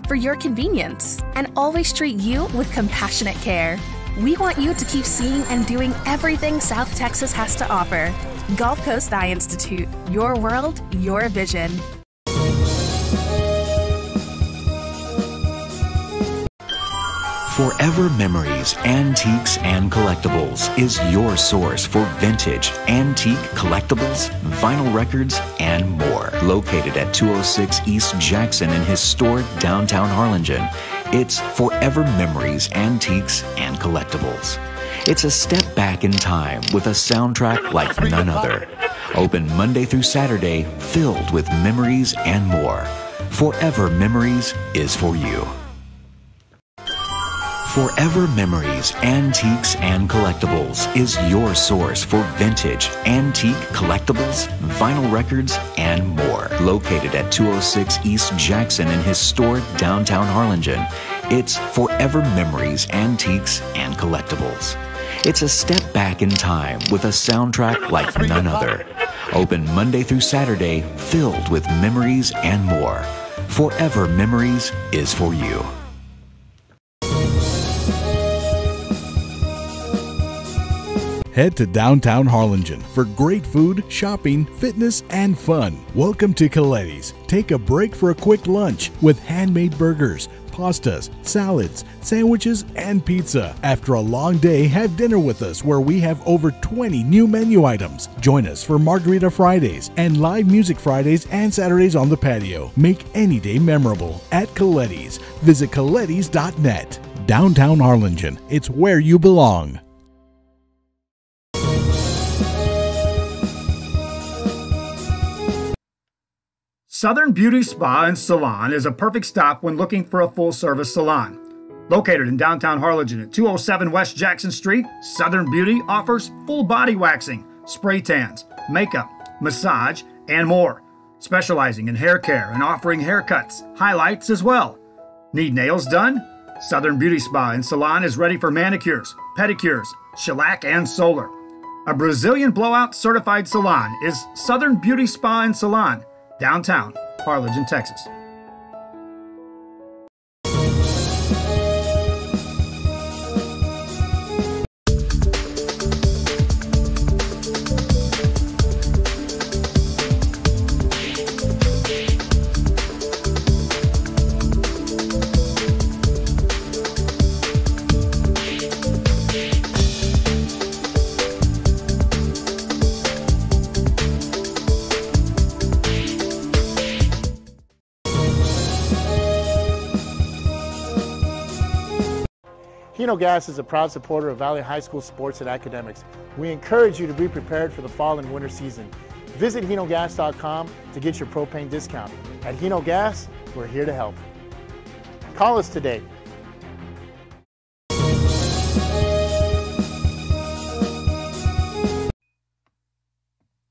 for your convenience and always treat you with compassionate care. We want you to keep seeing and doing everything South Texas has to offer. Gulf Coast Eye Institute, your world, your vision. Forever Memories, Antiques, and Collectibles is your source for vintage, antique, collectibles, vinyl records, and more. Located at 206 East Jackson in historic downtown Harlingen, it's Forever Memories, Antiques, and Collectibles. It's a step back in time with a soundtrack like none other. Open Monday through Saturday, filled with memories and more. Forever Memories is for you. Forever Memories, Antiques, and Collectibles is your source for vintage, antique, collectibles, vinyl records, and more. Located at 206 East Jackson in historic downtown Harlingen, it's Forever Memories, Antiques, and Collectibles. It's a step back in time with a soundtrack like none other. Open Monday through Saturday, filled with memories and more. Forever Memories is for you. Head to downtown Harlingen for great food, shopping, fitness, and fun. Welcome to Coletti's. Take a break for a quick lunch with handmade burgers, pastas, salads, sandwiches, and pizza. After a long day, have dinner with us where we have over 20 new menu items. Join us for Margarita Fridays and live music Fridays and Saturdays on the patio. Make any day memorable at Coletti's. Visit colettis.net. Downtown Harlingen. It's where you belong. Southern Beauty Spa and Salon is a perfect stop when looking for a full-service salon. Located in downtown Harlingen at 207 West Jackson Street, Southern Beauty offers full body waxing, spray tans, makeup, massage, and more. Specializing in hair care and offering haircuts, highlights as well. Need nails done? Southern Beauty Spa and Salon is ready for manicures, pedicures, shellac, and solar. A Brazilian blowout certified salon is Southern Beauty Spa and Salon, downtown Harlingen, Texas. Hino Gas is a proud supporter of Valley High School sports and academics. We encourage you to be prepared for the fall and winter season. Visit hinogas.com to get your propane discount. At Hino Gas, we're here to help. Call us today.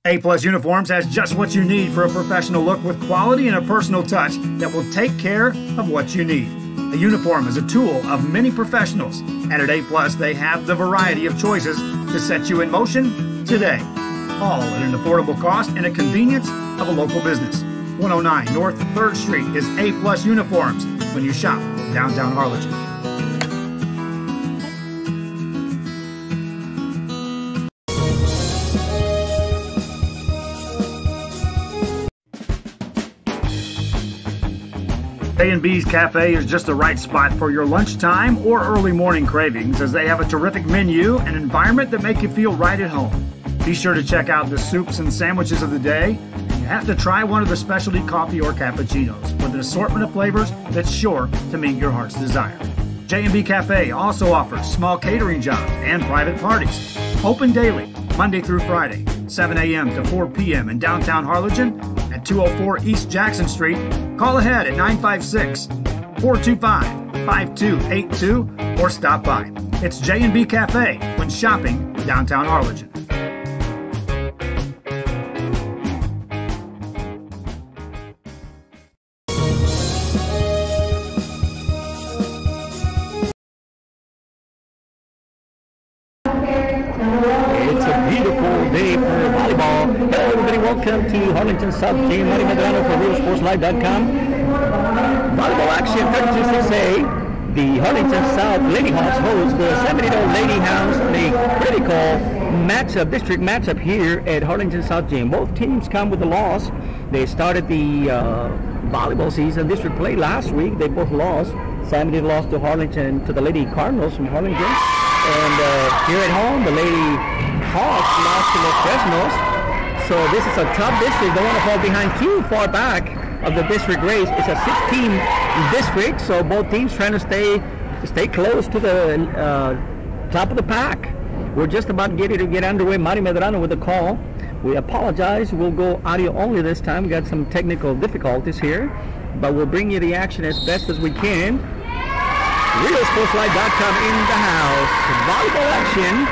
A+ Uniforms has just what you need for a professional look with quality and a personal touch that will take care of what you need. A uniform is a tool of many professionals, and at A+, they have the variety of choices to set you in motion today. All at an affordable cost and a convenience of a local business. 109 North 3rd Street is A+ Uniforms when you shop downtown Harlingen. A&B's Cafe is just the right spot for your lunchtime or early morning cravings, as they have a terrific menu and environment that make you feel right at home. Be sure to check out the soups and sandwiches of the day, and you have to try one of the specialty coffee or cappuccinos with an assortment of flavors that's sure to meet your heart's desire. J&B Cafe also offers small catering jobs and private parties. Open daily, Monday through Friday, 7 a.m. to 4 p.m. in downtown Harlingen at 204 East Jackson Street. Call ahead at 956-425-5282 or stop by. It's J&B Cafe when shopping downtown Harlingen. It's a beautiful day for volleyball. Hello everybody, welcome to Harlingen South. Team Marty Medrano for RealSportsLive.com. Volleyball action, 32-6A. The Harlingen South Lady Hawks host the San Benito Lady Hounds in a critical district matchup here at Harlingen South Gym. Both teams come with a loss. They started the volleyball season district play last week. They both lost. San Benito lost to Harlingen, to the Lady Cardinals from Harlingen. And here at home, the Lady Hawks lost to Los Fresnos. So this is a tough district. They want to fall behind too far back of the district race. It's a 16 district, so both teams trying to stay close to the top of the pack. We're just about ready to get underway. Mari Medrano with the call. We apologize. We'll go audio only this time. We got some technical difficulties here, but we'll bring you the action as best as we can. RealSportsLive.com in the house. Volleyball action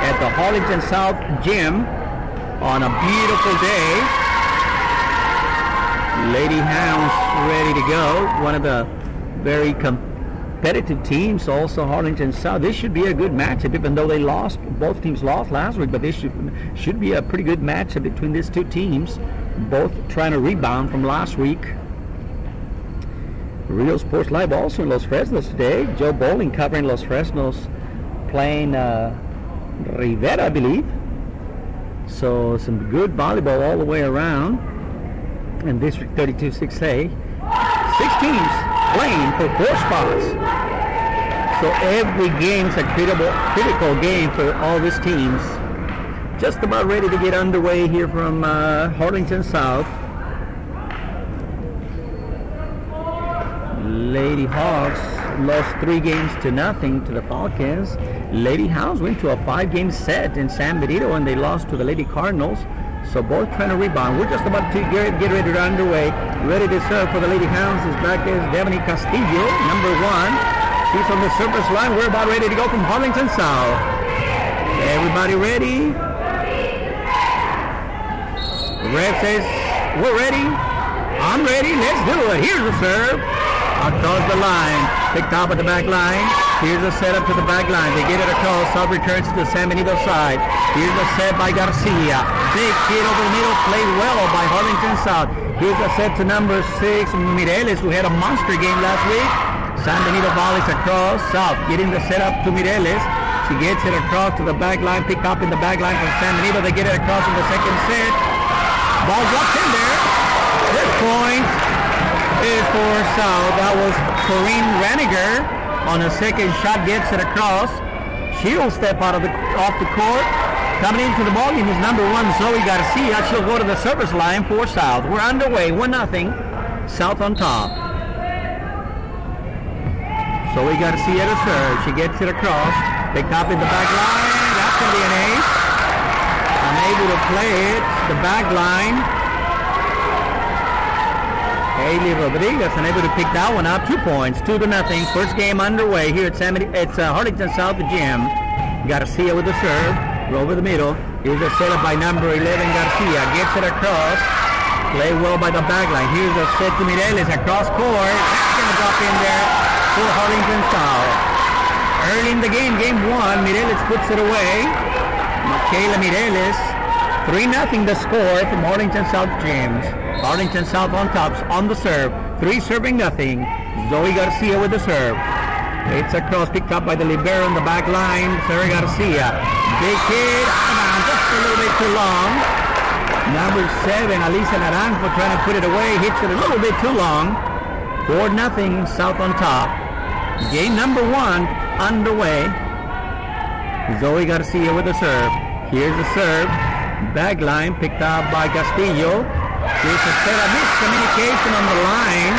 at the Harlingen South Gym on a beautiful day. Lady Hounds ready to go. One of the very competitive teams, also Harlingen South. This should be a good matchup, even though they lost. Both teams lost last week, but this should be a pretty good matchup between these two teams, both trying to rebound from last week. Real Sports Live also in Los Fresnos today. Joe Bowling covering Los Fresnos, playing Rivera, I believe. So some good volleyball all the way around. In District 32-6A, 6 teams playing for 4 spots. So every game's a critical game for all these teams. Just about ready to get underway here from Harlingen South. Lady Hawks lost 3-0 to the Falcons. Lady Hounds went to a 5-game set in San Benito and they lost to the Lady Cardinals. So both trying to rebound. We're just about to get ready to underway. Ready to serve for the Lady Hounds is back is Devani Castillo, number 1. She's on the service line. We're about ready to go from Harlingen South. Everybody ready? The ref says, we're ready. I'm ready. Let's do it. Here's the serve. Across the line. Picked up at the back line. Here's a setup to the back line. They get it across. South returns to the San Benito side. Here's a set by Garcia. Big hit over the middle. Played well by Harlingen South. Here's a set to number 6, Mireles, who had a monster game last week. San Benito volleys across. South getting the setup to Mireles. She gets it across to the back line. Pick up in the back line from San Benito. They get it across in the second set. Ball drops in there. This point is for South. That was Corinne Raniger on a second shot, gets it across. She'll step off the court. Coming into the ballgame is number 1, Zoe Garcia. She'll go to the service line for South. We're underway, 1-0. South on top. Zoe Garcia to serve. She gets it across. Picked up in the back line. That's going to be an ace. Unable to play it. The back line. Haley Rodriguez unable to pick that one up. 2 points, 2-0. First game underway here at Harlingen South Gym. Garcia with the serve. Over the middle. Here's a setup by number 11 Garcia. Gets it across. Play well by the back line. Here's a set to Mireles across court. That's going to drop in there for Harlingen South. Early in the game, game 1, Mireles puts it away. Michaela Mireles. 3-0 the score from Harlingen South Gyms. Harlingen South on tops on the serve. 3 serving nothing. Zoe Garcia with the serve. It's across, picked up by the libero on the back line. Zoe Garcia. Big hit. Just a little bit too long. Number 7, Alisa Naranjo trying to put it away. Hits it a little bit too long. 4-0 South on top. Game number 1 underway. Zoe Garcia with the serve. Here's the serve. Back line picked up by Castillo. Here's a set of miscommunication on the line.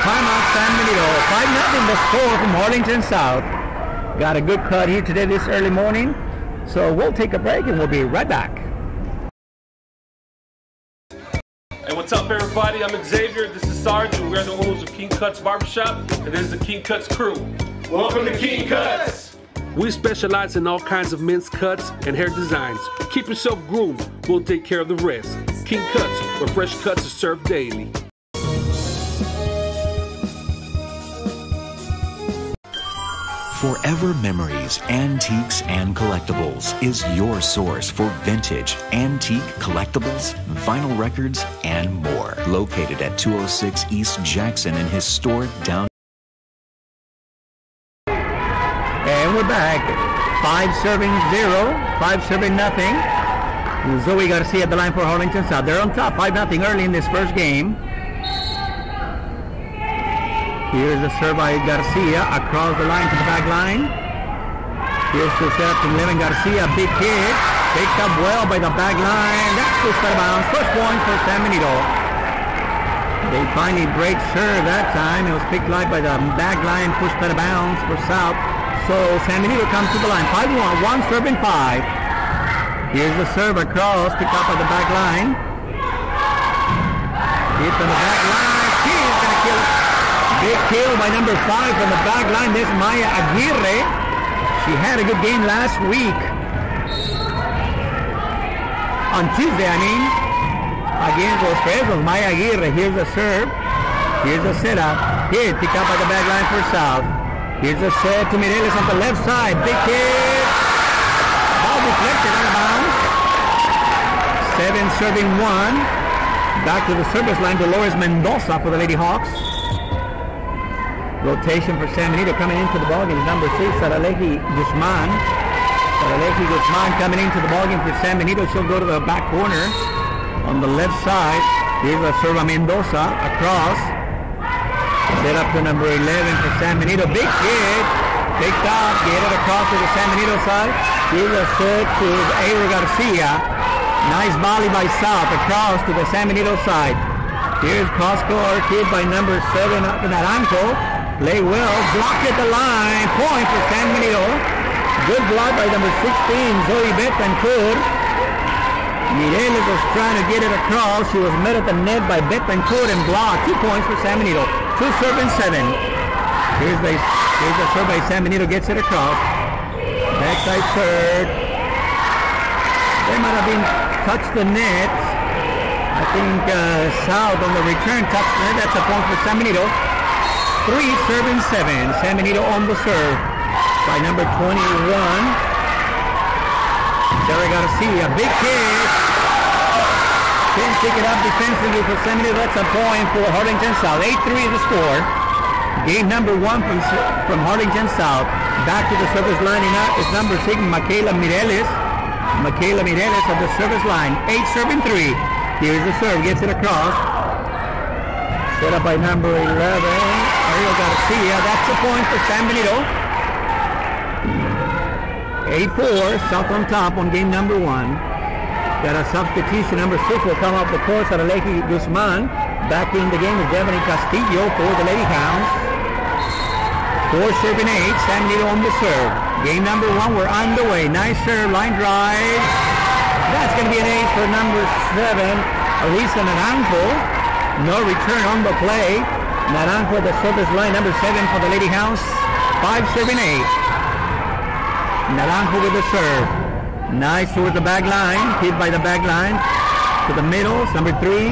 Timeout San Benito. 5-0 the score from Harlingen South. Got a good cut here today this early morning. So we'll take a break and we'll be right back. Hey, what's up everybody? I'm Xavier, this is Sarge, and we're the owners of King Cuts Barbershop, and this is the King Cuts crew. Welcome to King Cuts! We specialize in all kinds of men's cuts and hair designs. Keep yourself groomed, we'll take care of the rest. King Cuts, where fresh cuts are served daily. Forever Memories, Antiques and Collectibles is your source for vintage, antique collectibles, vinyl records, and more. located at 206 East Jackson in historic downtown. And we're back. 5-0, 5-0. Zoe Garcia at the line for Harlingen South. They're on top, 5-0 early in this first game. Here's the serve by Garcia across the line to the back line. Here's the set up to Levin Garcia. Big hit. Picked up well by the back line. That's pushed out of bounds. First point for San Benito. They finally break serve that time. It was picked live by the back line, pushed out of bounds for South. So San Benito comes to the line. 5-1, 1 serve and 5. Here's the serve across, picked up by the back line. Hit on the back line. She's going to kill it. Big kill by number 5 from the back line. There's Maya Aguirre. She had a good game last week. On Tuesday, against Los Fresnos. Maya Aguirre. Here's the serve. Here's the setup. Hit, picked up by the back line for South. Here's the set to Mireles on the left side. Big hit. Ball deflected out of bounds. 7 serving 1. Back to the service line. Dolores Mendoza for the Lady Hawks. Rotation for San Benito coming into the ballgame. Number 6, Saraleji Guzman. Saraleji Guzman coming into the ballgame for San Benito. She'll go to the back corner on the left side. Here's a serve by Mendoza across. Set up to number 11 for San Benito. Big hit. Picked up. Get it across to the San Benito side. Here's a set to Aero Garcia. Nice volley by South across to the San Benito side. Here's cross-court hit by number 7 Naranjo. Play well. Blocked at the line. Point for San Benito. Good block by number 16, Zoe Betancourt. Mireles was trying to get it across. She was met at the net by Betancourt and blocked. 2 points for San Benito. 2 serve and 7. Here's the serve by San Benito. Gets it across. Backside serve. They might have been touched the net. I think South on the return touched the net. That's a point for San Benito. 3 serve and 7. San Benito on the serve by number 21. Sarah Garcia. Big hit. Couldn't pick it up defensively for San Benito. That's a point for Harlingen South. 8-3 is the score. Game number 1 from Harlingen South. Back to the service line is number 6, Michaela Mireles. Michaela Mireles at the service line. 8 serve and 3. Here's the serve. Gets it across. Set up by number 11, Ariel Garcia. That's a point for San Benito. 8-4, South on top on game number 1. Got a substitution. Number 6 will come off the court. Saraleji Guzman. Back in the game is Devin Castillo for the Lady Hounds. 4 serving 8. San Benito on the serve. Game number 1, we're underway. Nice serve, line drive. That's going to be an 8 for number 7, Elisa Naranjo. No return on the play. Naranjo at the service line. Number 7 for the Lady Hounds. 5 serving 8. Naranjo with the serve. Nice towards the back line. Hit by the back line. To the middle. Number 3.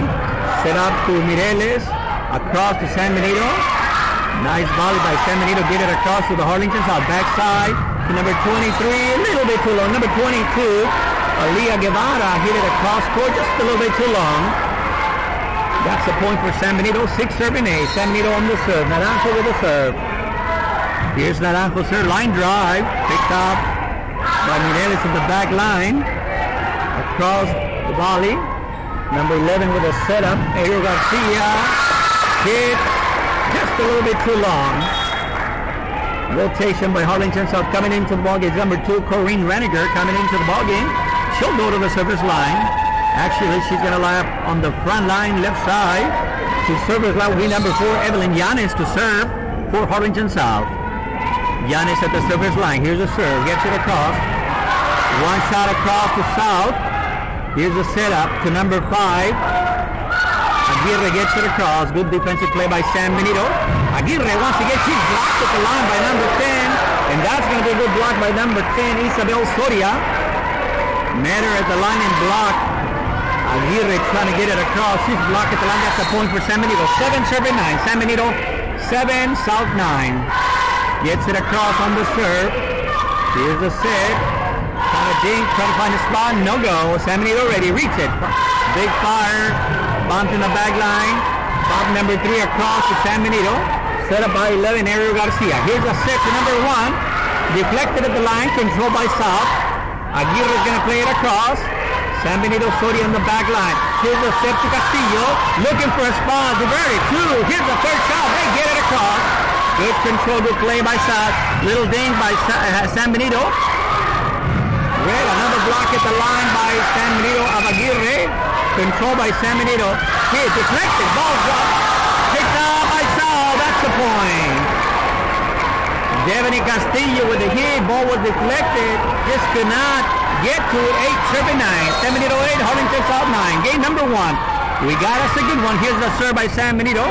Set up to Mireles. Across to San Benito. Nice volley by San Benito. Get it across to the Harlingen South. Backside to number 23. A little bit too long. Number 22. Alia Guevara hit it across court. Just a little bit too long. That's a point for San Benito. 6 serving 8. San Benito on the serve. Naranjo with the serve. Here's Naranjo's serve. Line drive. Picked up by Mireles in the back line. Across the volley. Number 11 with a setup. Ariel Garcia. Hit. Just a little bit too long. Rotation by Harlingen South coming into the ballgame. Number 2, Corinne Reniger coming into the ballgame. She'll go to the service line. Actually, she's going to lie up on the front line, left side. To service line will be number 4, Evelyn Yanes to serve for Harlingen South. Yanes at the service line. Here's the serve. Gets it across. One shot across to South. Here's the setup to number 5. Aguirre gets it across. Good defensive play by San Benito. Aguirre wants to get, she's blocked at the line by number 10. And that's going to be a good block by number 10, Isabel Soria. Met her at the line and blocked. Aguirre trying to get it across. She's blocked at the line. That's a point for San Benito. 7 serving 9. San Benito 7, South 9. Gets it across on the serve. Here's the set. Trying to dink, trying to find a spot. No go. San Benito ready. Reach it. Big fire Bounce in the back line. Top number 3 across to San Benito. Set up by 11, Ariel Garcia. Here's a set to number 1. Deflected at the line, controlled by South. Aguirre is going to play it across. San Benito Soria on the back line. Here's a set to Castillo. Looking for a spot. Diverted. 2. Here's the third shot. They get it across. Good control, good play by South. Little ding by San Benito. Red, another block at the line by San Benito of Aguirre. Control by San Benito. Hit, deflected. Ball dropped. Picked up by South. That's the point. Devany Castillo with the hit. Ball was deflected. Just could not get to it. 8-9. San Benito 8, Harlingen South 9. Game number 1. We got us a good one. Here's the serve by San Benito.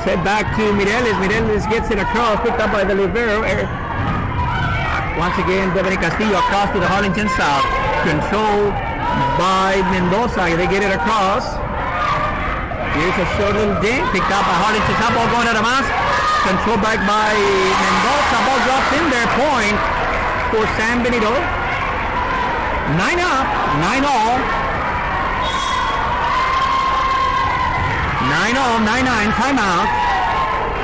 Set back to Mireles. Mireles gets it across. Picked up by the libero. Once again, Devany Castillo across to the Harlingen South. Controlled by Mendoza. They get it across. Here's a short little ding. Picked up by Harlingen South. Ball going out of bounds. Controlled back by Mendoza. Ball drops in there. Point for San Benito. 9 up. 9 all. 9-all, 9-9, timeout.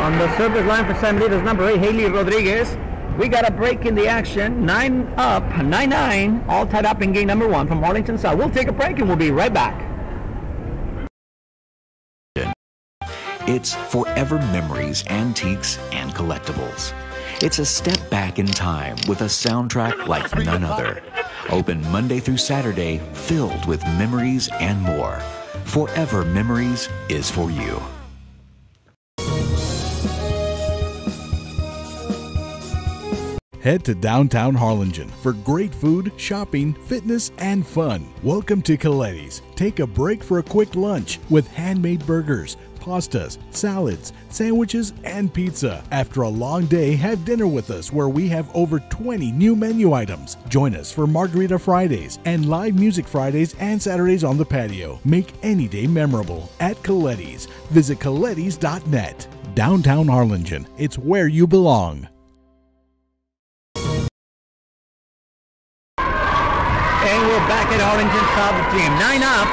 On the service line for San Benito's number 8, Haley Rodriguez. We got a break in the action. 9 up, 9-9, all tied up in game number 1 from Harlingen South. We'll take a break and we'll be right back. It's forever memories, antiques, and collectibles. It's a step back in time with a soundtrack like none other. Open Monday through Saturday, filled with memories and more. Forever Memories is for you. Head to downtown Harlingen for great food, shopping, fitness, and fun. Welcome to Coletti's. Take a break for a quick lunch with handmade burgers, pastas, salads, sandwiches, and pizza. After a long day, have dinner with us where we have over 20 new menu items. Join us for Margarita Fridays and live music Fridays and Saturdays on the patio. Make any day memorable at Coletti's. Visit colettis.net. Downtown Harlingen. It's where you belong. And we're back at Harlingen South Gym. 9 up.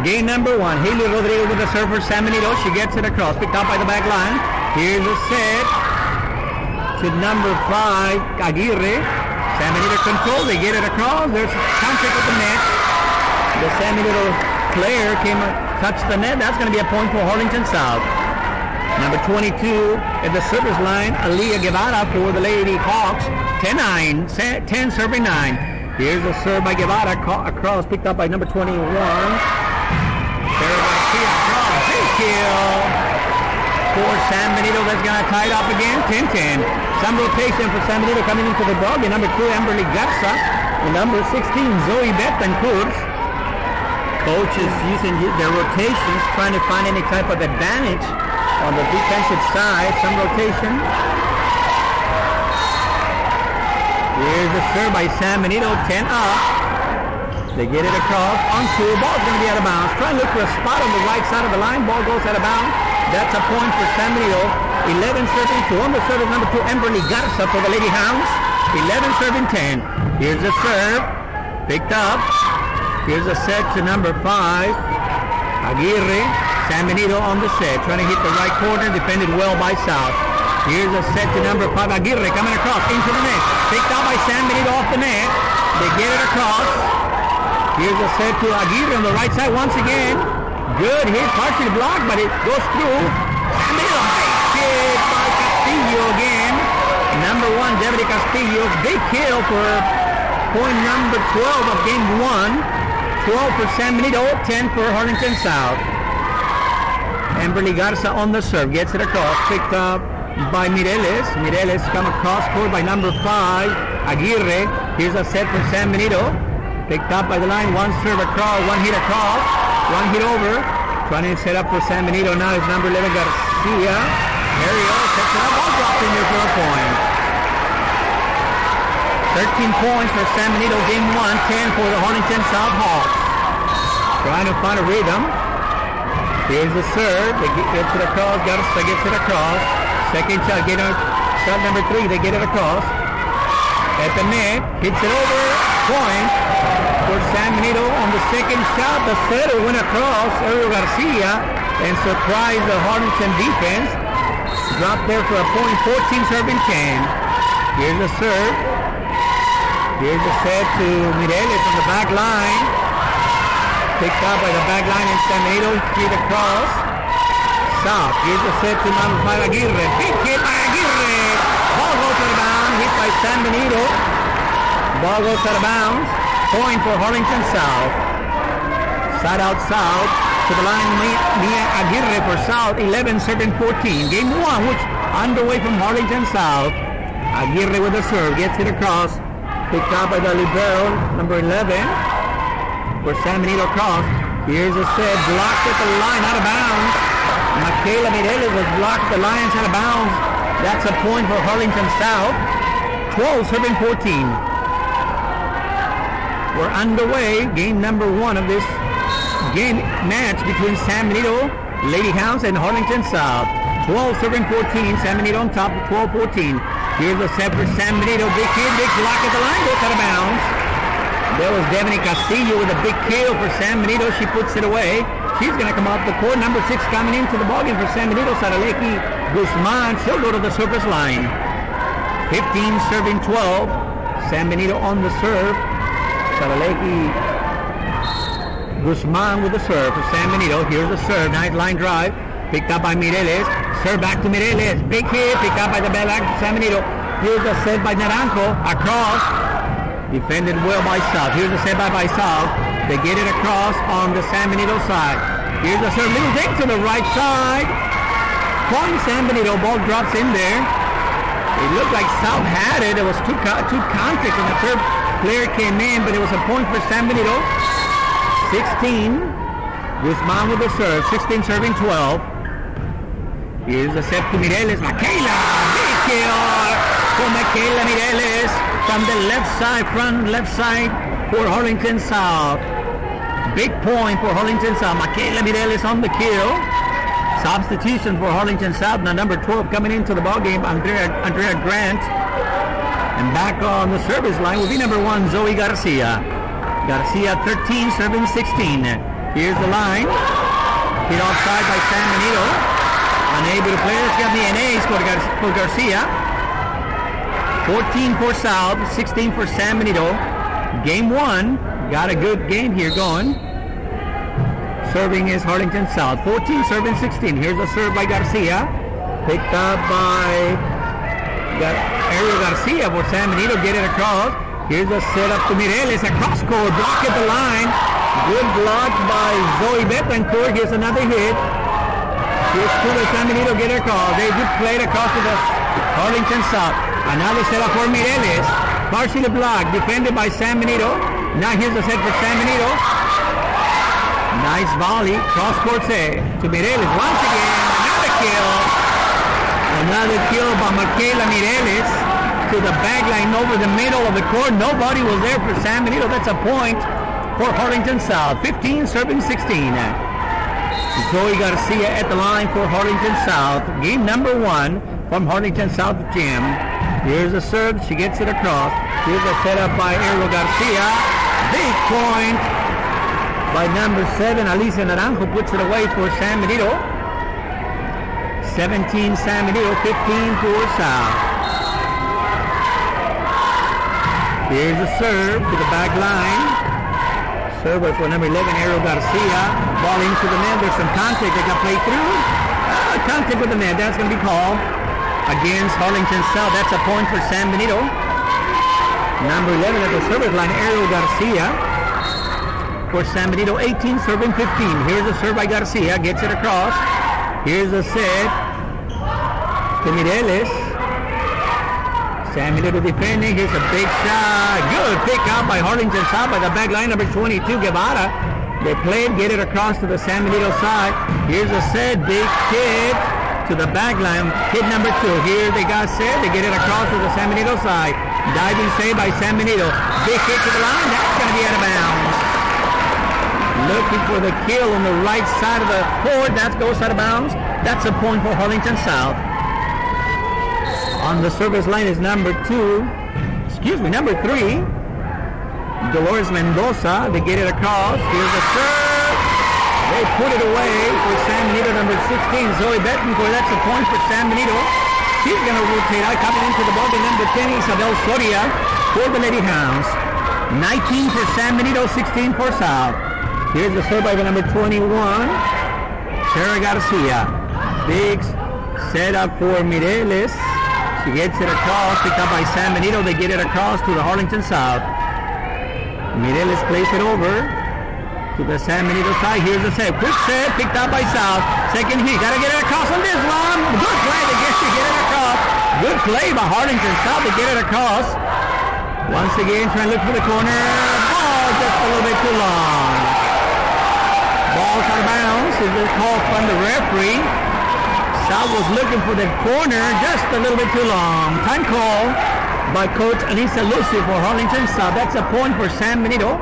Game number 1. Haley Rodriguez with the serve for San Benito. She gets it across. Picked up by the back line. Here's a set to number 5, Aguirre. San Benito control. They get it across. There's a contact with the net. The San Benito player came touched the net. That's going to be a point for Harlingen South. Number 22 at the service line, Aaliyah Guevara for the Lady Hawks. 10-9. 10 serving 9. Here's a serve by Guevara across, picked up by number 21. Big kill for San Benito. That's going to tie it up again. 10-10. Some rotation for San Benito coming into the ball. The number 2, Amberly Garza. The number 16, Zoe Betancourt. Coach is using their rotations, trying to find any type of advantage on the defensive side. Some rotation. Here's the serve by San Benito, 10 up. They get it across onto, ball's going to be out of bounds. Try and look for a spot on the right side of the line. Ball goes out of bounds. That's a point for San Benito. 11 serving 2. On the serve is number 2, Amberly Garza for the Lady Hounds. 11 serving 10. Here's the serve. Picked up. Here's a set to number 5, Aguirre. San Benito on the set. Trying to hit the right corner. Defended well by South. Here's a set to number 5, Aguirre coming across into the net. Picked out by San Benito off the net. They get it across. Here's a set to Aguirre on the right side once again. Good hit, partially blocked, but it goes through. San Benito, hit by Castillo again. Number 1, Devany Castillo. Big kill for point number 12 of game 1. 12 for San Benito, 10 for Harlingen South. Amberly Garza on the serve. Gets it across. Picked up by Mireles. Mireles come across court by number 5, Aguirre. Here's a set for San Benito. Picked up by the line, 1 serve across, 1 hit across, 1 hit over. Trying to set up for San Benito now is number 11, Garcia. Ariel sets it up, all dropped in there for a point. 13 points for San Benito, game 1, 10 for the Harlingen South Hawks. Trying to find a rhythm. Here's the serve, they gets it across, Garcia gets it across. Second shot, shot number 3, they get it across. At the net, hits it over, point. for San Benito on the second shot. The setter went across Ariel Garcia and surprised the Harlingen defense. Dropped there for a point, 14 serving 10. Here's the serve. Here's the set to Mireles on the back line. Picked up by the back line in San Benito. Feed across. South. Here's the set to Manuel Aguirre. Big hit by Aguirre. Ball goes out of bounds. Hit by San Benito. Ball goes out of bounds. Point for Harlingen South. Side out South. To the line, Mia Aguirre for South. 11 serving 14. Game 1, which underway from Harlingen South. Aguirre with the serve. Gets it across. Picked up by the libero, number 11. For San Benito cross. Here's a set. Blocked at the line, out of bounds. Michaela Mireles was blocked at the line, out of bounds. That's a point for Harlingen South. 12 serving 14. We're underway. Game number 1 of this game match between San Benito, Lady Hounds, and Harlingen South. 12 serving 14. San Benito on top, 12-14. Here's the set for San Benito. Big hit, big block at the line, goes out of bounds. There was Devani Castillo with a big kill for San Benito. She puts it away. She's going to come off the court. Number 6 coming into the ballgame for San Benito, Saraleki Guzman. She'll go to the surface line. 15 serving 12. San Benito on the serve. Saraleki Guzman with the serve for San Benito. Here's the serve. Nice line drive. Picked up by Mireles. Serve back to Mireles. Big hit. Picked up by the back for San Benito. Here's the set by Naranjo. Across. Defended well by South. Here's the set by South. They get it across on the San Benito side. Here's the serve. Little thing to the right side. Point San Benito. Ball drops in there. It looked like South had it. There was two contacts when the third player came in, but it was a point for San Benito. 16. Guzman with the serve. 16 serving 12. Here's the set to Mireles. Michaela. Big kill for Michaela Mireles. From the left side, front left side for Harlingen South. Big point for Harlingen South. Michaela Mireles on the kill. Substitution for Harlingen South. Now number 12 coming into the ballgame, Andrea Grant. And back on the service line will be number 1, Zoe Garcia. Garcia 13, serving 16. Here's the line. Hit offside by San Benito. Unable to play. It's got me an ace for Garcia. 14 for South, 16 for San Benito. Game 1, got a good game here going. Serving is Harlingen South. 14 serving 16. Here's the serve by Garcia. Picked up by Ariel Garcia for San Benito. Get it across. Here's the setup to Mireles. Across court. Block at the line. Good block by Zoe Betancourt. Here's another hit. Here's to the San Benito. Get it across. They did play it across to the Harlingen South. Another setup for Mireles. Partially blocked. Defended by San Benito. Now here's the set for San Benito. Nice volley. Cross court set to Mireles. Once again, another kill. Another kill by Michaela Mireles to the back line over the middle of the court. Nobody was there for San Benito. That's a point for Harlingen South. 15 serving 16. Zoe Garcia at the line for Harlingen South. Game number 1 from Harlingen South Gym. Here's a serve. She gets it across. Here's a setup by Ariel Garcia. Big point by number 7, Alicia Naranjo, puts it away for San Benito. 17 San Benito, 15 for South. Here's a serve to the back line. Server for number 11, Ariel Garcia. Ball into the net. There's some contact that got played through. Contact with the net. That's going to be called against Harlingen South. That's a point for San Benito. Number 11 at the service line, Ariel Garcia. For San Benito, 18 serving 15. Here's a serve by Garcia. Gets it across. Here's a set to Mireles. San Benito defending. Here's a big shot. Good pick up by Harlingen South by the back line, number 22, Guevara. They played, get it across to the San Benito side. Here's a set. Big hit to the back line. Hit number 2. Here they got set. They get it across to the San Benito side. Diving save by San Benito. Big hit to the line. That's going to be out of bounds. Looking for the kill on the right side of the court. That goes out of bounds. That's a point for Harlingen South. On the service line is number 3. Dolores Mendoza. They get it across. Here's the serve. They put it away for San Benito, number 16, Zoe Betancourt. That's a point for San Benito. She's going to rotate out. Coming into the ball, number 10, Isabel Soria for the Lady Hounds. 19 for San Benito, 16 for South. Here's the serve by the number 21, Sarah Garcia. Big set up for Mireles. She gets it across, picked up by San Benito. They get it across to the Harlingen South. Mireles plays it over to the San Benito side. Here's the set. Quick set, picked up by South. Second heat. Got to get it across on this one. Good play. They get it across. Good play by Harlingen South to get it across. Once again, trying to look for the corner. Ball just a little bit too long. Ball's out of bounds. Is the call from the referee. South was looking for the corner just a little bit too long. Time call by Coach Anissa Lucy for Harlingen South. That's a point for San Benito.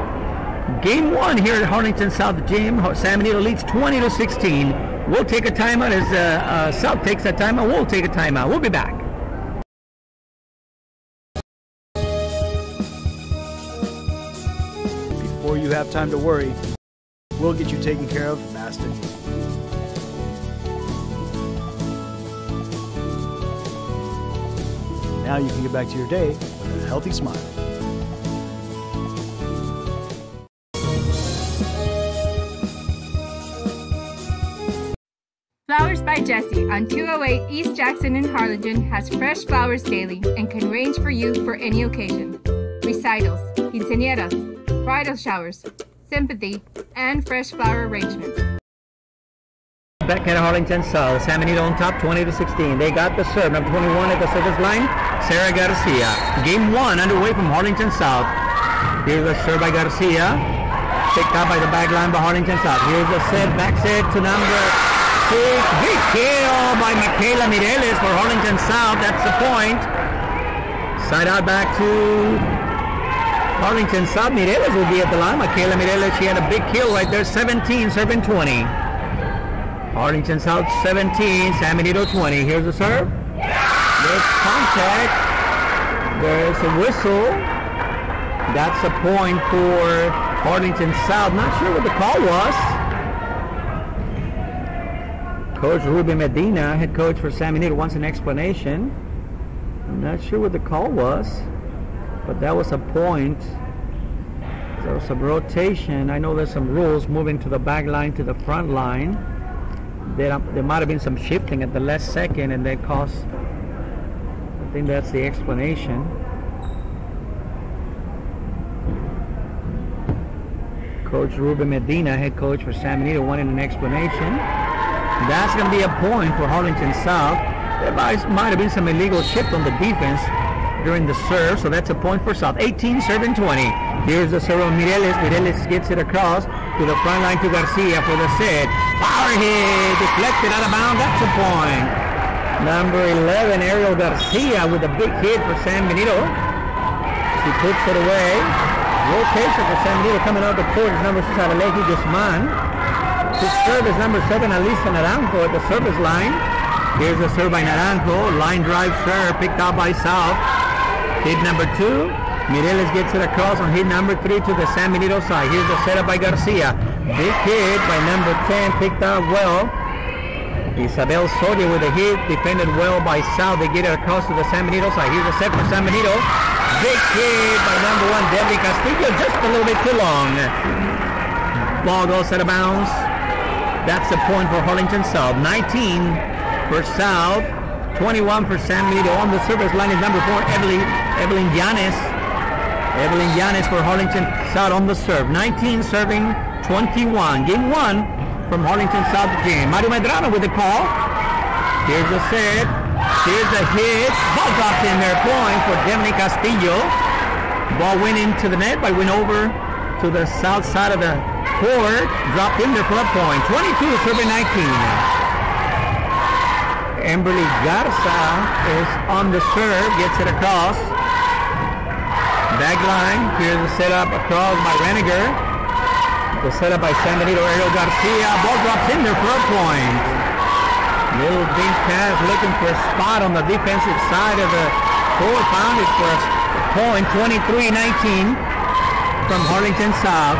Game 1 here at Harlingen South Gym. San Benito leads 20-16. We'll take a timeout as South takes a timeout. We'll take a timeout. We'll be back. Before you have time to worry, we'll get you taken care of fast and easy. Now you can get back to your day with a healthy smile. Flowers by Jessie on 208 East Jackson in Harlingen has fresh flowers daily and can range for you for any occasion. Recitals, quinceañeras, bridal showers, sympathy, and fresh flower arrangements. Back at Harlingen South, San Benito on top, 20-16. They got the serve. Number 21 at the service line, Sarah Garcia. Game 1 underway from Harlingen South. Here's the serve by Garcia. Picked up by the back line by Harlingen South. Here's the set, back set to number 6. Big kill by Michaela Mireles for Harlingen South. That's the point. Side out back to Harlingen South. Mireles will be at the line. Michaela Mireles, she had a big kill right there. 17, serving 20. Harlingen South 17, San Benito 20. Here's the serve. There's contact. There's a whistle. That's a point for Harlingen South. Not sure what the call was. Coach Ruben Medina, head coach for San Benito, wants an explanation. I'm not sure what the call was, but that was a point. There was some rotation. I know there's some rules moving to the back line to the front line. There might have been some shifting at the last second, and that caused. I think that's the explanation. Coach Ruben Medina, head coach for San Benito, wanted an explanation. That's going to be a point for Harlingen South. There might have been some illegal shift on the defense during the serve, so that's a point for South. 18, serving 20. Here's the serve of Mireles. Mireles gets it across to the front line to Garcia for the set. Power hit, deflected out of bounds. That's a point. Number 11, Ariel Garcia with a big hit for San Benito. She puts it away. Rotation for San Benito coming out the court is number 6, Araleji Guzman. His serve is number 7, Alisa Naranjo at the service line. Here's the serve by Naranjo. Line drive serve picked out by South. Hit number 2. Mireles gets it across on hit number 3 to the San Benito side. Here's the setup by Garcia. Big hit by number 10, picked out well. Isabel Soria with a hit, defended well by South. They get it across to the San Benito side. Here's the set for San Benito. Big hit by number 1, Debbie Castillo, just a little bit too long. Ball goes out of bounds. That's a point for Harlingen South. 19 for South, 21 for San Benito. On the service line is number 4, Evelyn Llanes. Evelyn Llanes for Harlingen South on the serve. 19 serving 21. Game 1 from Harlingen South game. Mario Medrano with the call. Here's the set. Here's the hit. Ball drops in there. Point for Debbie Castillo. Ball went into the net, but went over to the south side of the court. Dropped in there for a point. 22 serving 19. Emberly Garza is on the serve. Gets it across. Back line. Here's the setup across by Reniger. The setup by San Benito, Ariel Garcia. Ball drops in there for a point. Little deep pass looking for a spot on the defensive side of the court. Found it for a point. 23-19. from Harlingen South.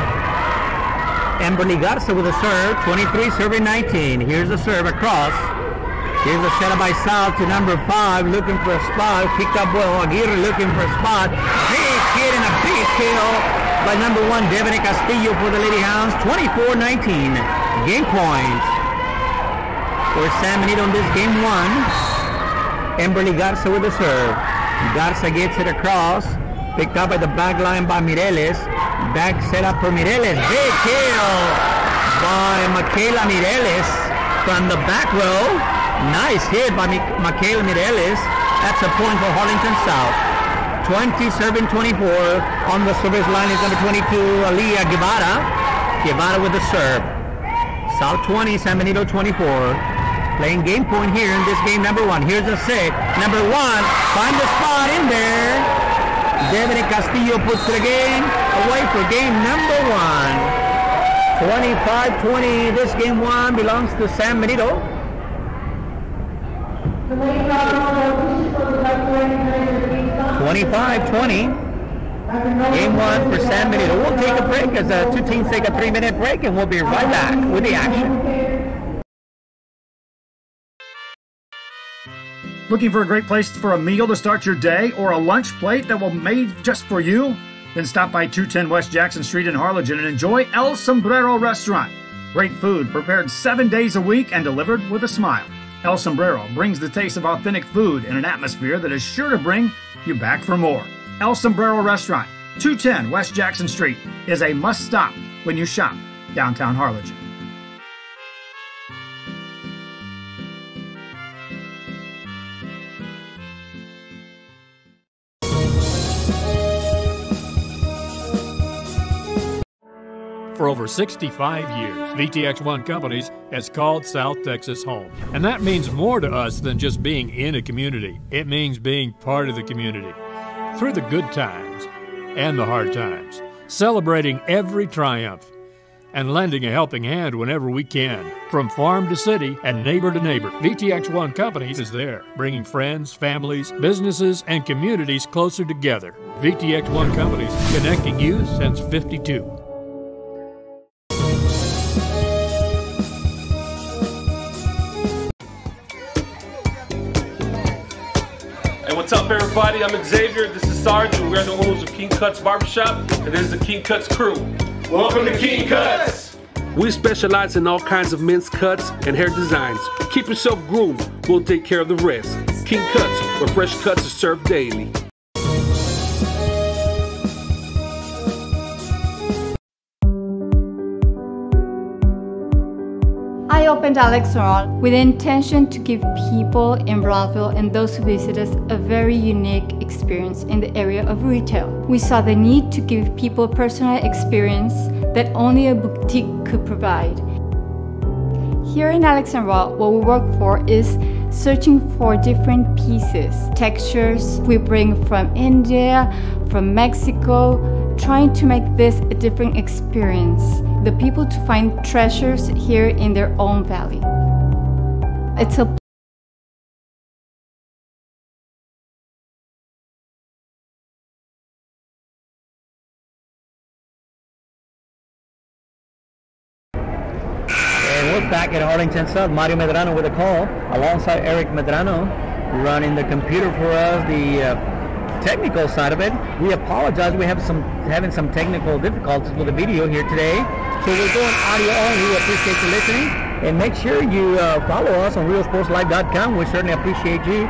Emberly Garza with a serve, 23 serving 19. Here's the serve across. Here's a setup by South to number 5, looking for a spot. Picked up well. Aguirre looking for a spot. Big hit and a big kill by number 1, Devin Castillo for the Lady Hounds. 24-19. Game point for San Benito in this game 1. Emberly Garza with the serve. Garza gets it across. Picked up at the back line by Mireles. Back setup for Mireles. Big kill by Michaela Mireles from the back row. Nice hit by Michaela Mireles. That's a point for Harlingen South. 20 serving 24. On the service line is number 22, Aliyah Guevara. Guevara with the serve. South 20, San Benito 24. Playing game point here in this game number 1. Here's the set. Number 1, find the spot in there. Devin Castillo puts the game away for game number 1. 25-20. This game 1 belongs to San Benito. 25-20. Game 1 for San Benito. We'll take a break as the two teams take a 3-minute break, and we'll be right back with the action. Looking for a great place for a meal to start your day or a lunch plate that will be made just for you? Then stop by 210 West Jackson Street in Harlingen and enjoy El Sombrero Restaurant. Great food prepared 7 days a week and delivered with a smile. El Sombrero brings the taste of authentic food in an atmosphere that is sure to bring you back for more. El Sombrero Restaurant, 210 West Jackson Street, is a must-stop when you shop downtown Harlingen. For over 65 years, VTX1 Companies has called South Texas home. And that means more to us than just being in a community. It means being part of the community. Through the good times and the hard times, celebrating every triumph, and lending a helping hand whenever we can. From farm to city and neighbor to neighbor, VTX1 Companies is there, bringing friends, families, businesses, and communities closer together. VTX1 Companies, connecting you since '52. What's up, everybody? I'm Xavier. This is Sarge, and we're the owners of King Cuts Barbershop, and this is the King Cuts crew. Welcome to King Cuts! We specialize in all kinds of men's cuts and hair designs. Keep yourself groomed. We'll take care of the rest. King Cuts, where fresh cuts are served daily. I opened Alex Salon with the intention to give people in Broadville and those who visit us a very unique experience in the area of retail. We saw the need to give people a personal experience that only a boutique could provide. Here in Alex & Raw, what we work for is searching for different pieces, textures we bring from India, from Mexico, trying to make this a different experience. The people to find treasures here in their own valley. It's a We're back at Harlingen South. Mario Medrano with a call, alongside Eric Medrano, running the computer for us, the technical side of it. We apologize. We have having some technical difficulties with the video here today, so we're going audio only. We appreciate you listening, and make sure you follow us on RealSportsLive.com. We certainly appreciate you.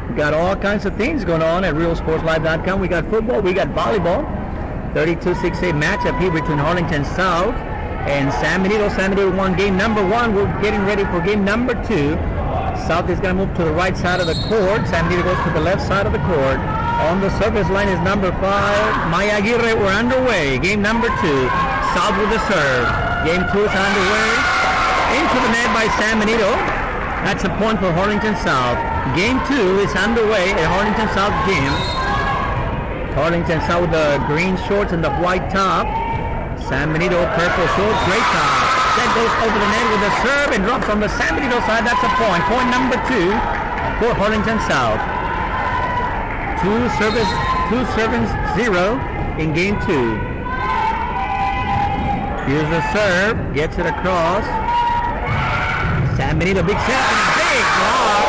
We got all kinds of things going on at RealSportsLive.com. We got football, we got volleyball. 32-6A matchup here between Harlingen South and San Benito. San Benito won game number 1. We're getting ready for game number 2. South is going to move to the right side of the court. San Benito goes to the left side of the court. On the service line is number 5, Maya Aguirre. We're underway. Game number 2. South with the serve. Game 2 is underway. Into the net by San Benito. That's a point for Harlingen South. Game 2 is underway at Harlingen South Gym. Harlingen South with the green shorts and the white top. San Benito purple shorts, great top. That goes over the net with a serve and drops on the San Benito side. That's a point. Point number 2 for Harlingen South. 2 serves 0 in game 2. Here's the serve. Gets it across. San Benito, big set and a big block.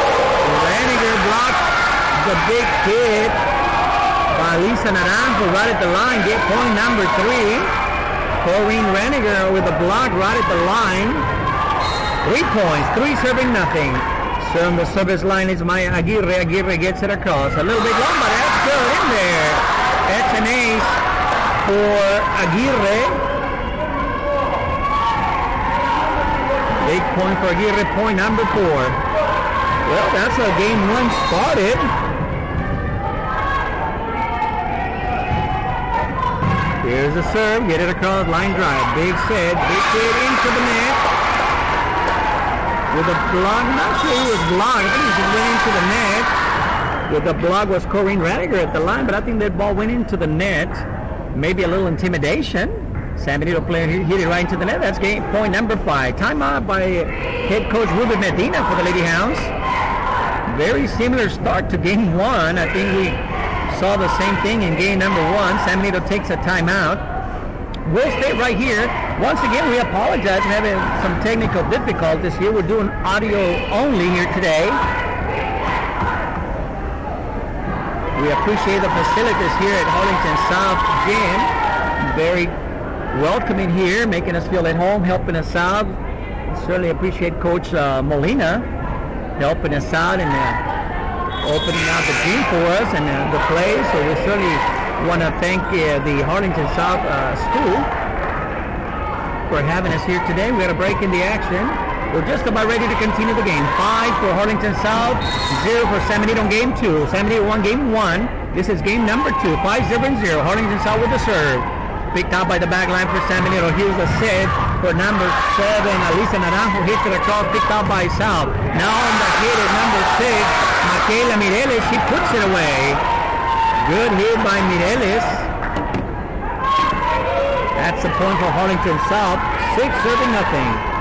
Reniger blocks the big hit by Lisa Naranjo right at the line. Get point number 3. Corrine Reniger with a block right at the line. 3 points, 3 serving nothing. So on the service line is Maya Aguirre. Aguirre gets it across. A little bit long, but that's good in there. That's an ace for Aguirre. Big point for Aguirre, point number 4. Well, that's a game 1 spotted. Here's the serve, get it across, line drive. Big set, big hit into the net. With a block, not sure who was blocked. I think it just went into the net. With the block was Corrine Reniger at the line, but I think that ball went into the net. Maybe a little intimidation. San Benito player hit it right into the net. That's game point number 5. Timeout by head coach Ruben Medina for the Lady Hounds. Very similar start to game 1. I think we saw the same thing in game number 1. San Benito takes a timeout. We'll stay right here. Once again, we apologize for having some technical difficulties here. We're doing audio only here today. We appreciate the facilities here at Harlingen South Gym. Very welcoming here, making us feel at home, helping us out. Certainly appreciate Coach Molina helping us out and opening out the gym for us and the play. So we certainly want to thank the Harlingen South School for having us here today. We got a break in the action. We're just about ready to continue the game. 5 for Harlingen South, 0 for San Benito on game 2. San Benito won game 1. This is game number 2. 5-0. Harlingen South with the serve. Picked out by the back line for San Benito. Here's a set for number 7. Alisa Naranjo hits it across, picked out by South. Now on the hit at number 6, Michaela Mireles. She puts it away. Good hit by Mireles. That's a point for Harlingen South. 6-0.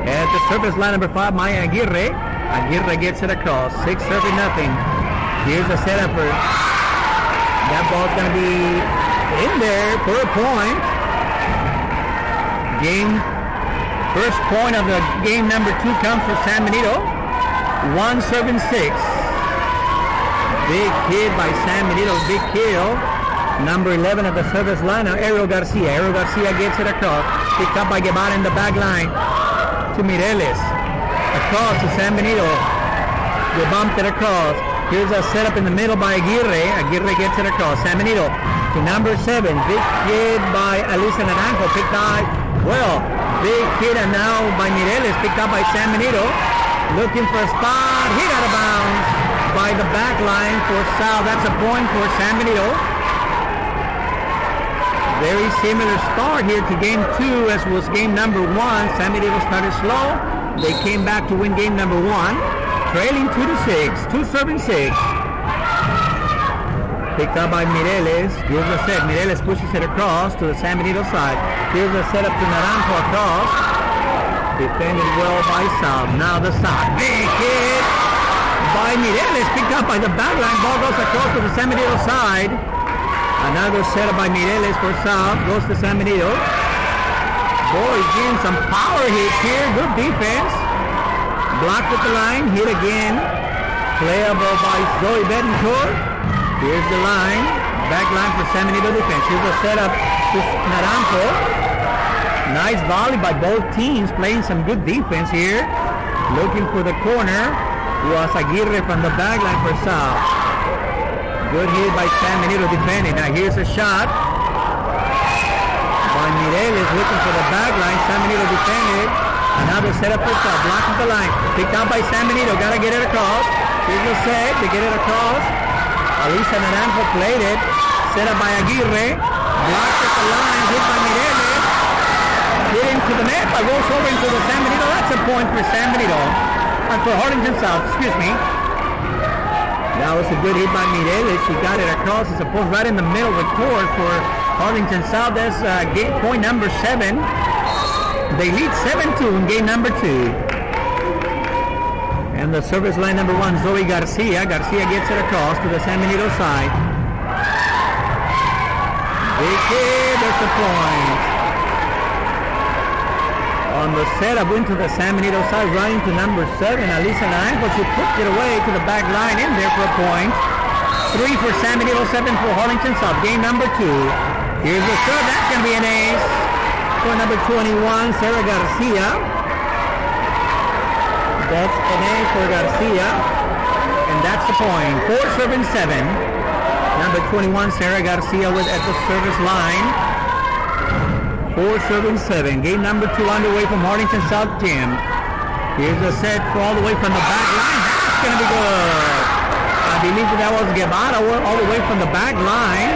At the service line number 5, Maya Aguirre. Aguirre gets it across. 6-0. Here's the setup for that ball's going to be in there for a point. First point of the game number 2 comes for San Benito. 1-7-6. Big hit by San Benito. Big kill. Number 11 of the service line now, Ariel Garcia. Ariel Garcia gets it across. Picked up by Guevara in the back line to Mireles. Across to San Benito. They bumped it across. Here's a setup in the middle by Aguirre. Aguirre gets it across. San Benito to number 7. Big hit by Alisa Naranjo. Picked out. Well, big hit and now by Mireles. Picked up by San Benito. Looking for a spot. Hit out of bounds by the back line for South. That's a point for San Benito. Very similar start here to game 2 as was game number 1. San Benito started slow. They came back to win game number 1. Trailing 2-6, 2-7-6. Picked up by Mireles. Here's the set. Mireles pushes it across to the San Benito side. Here's the setup to Naranjo across. Defended well by South. Now the side. Big hit by Mireles. Picked up by the back line. Ball goes across to the San Benito side. Another setup by Mireles for South. Goes to San Benito. Boy, getting some power hits here. Good defense. Blocked at the line, hit again. Playable by Zoe Betancourt. Here's the line. Back line for San Benito defense. Here's the setup to Naranjo. Nice volley by both teams, playing some good defense here. Looking for the corner was Aguirre from the back line for South. Good hit by San Benito defending. Now here's a shot by Mireles looking for the back line. San Benito defended. Another setup for South, blocking the line. Picked out by San Benito, gotta get it across. Here's the set, they get it across. Alisa Naranjo played it. Set up by Aguirre. Blocked at the line, hit by Mireles. Hit into the net, but goes over into the San Benito. That's a point for San Benito. For Harlingen South, excuse me. That was a good hit by Mireles. She got it across. It's a point right in the middle of the court for Harlingen South. That's game point number 7. They lead 7-2 in game number 2. And the service line number 1, Zoe Garcia. Garcia gets it across to the San Benito side. Big hit, that's a point. On the setup, into the San Benito side, running to number 7, Alisa Naranjo. She put it away to the back line, in there for a point. 3 for San Benito, 7 for Harlingen South. Game number 2. Here's the serve. That's going to be an ace for number 21, Sarah Garcia. That's an ace for Garcia. And that's the point. 4 serving 7. Number 21, Sarah Garcia with at the service line. 4 serving 7. Game number 2 underway from Harlingen South Gym. Here's the set for all the way from the back line. That's going to be good. I believe that was Guevara all the way from the back line.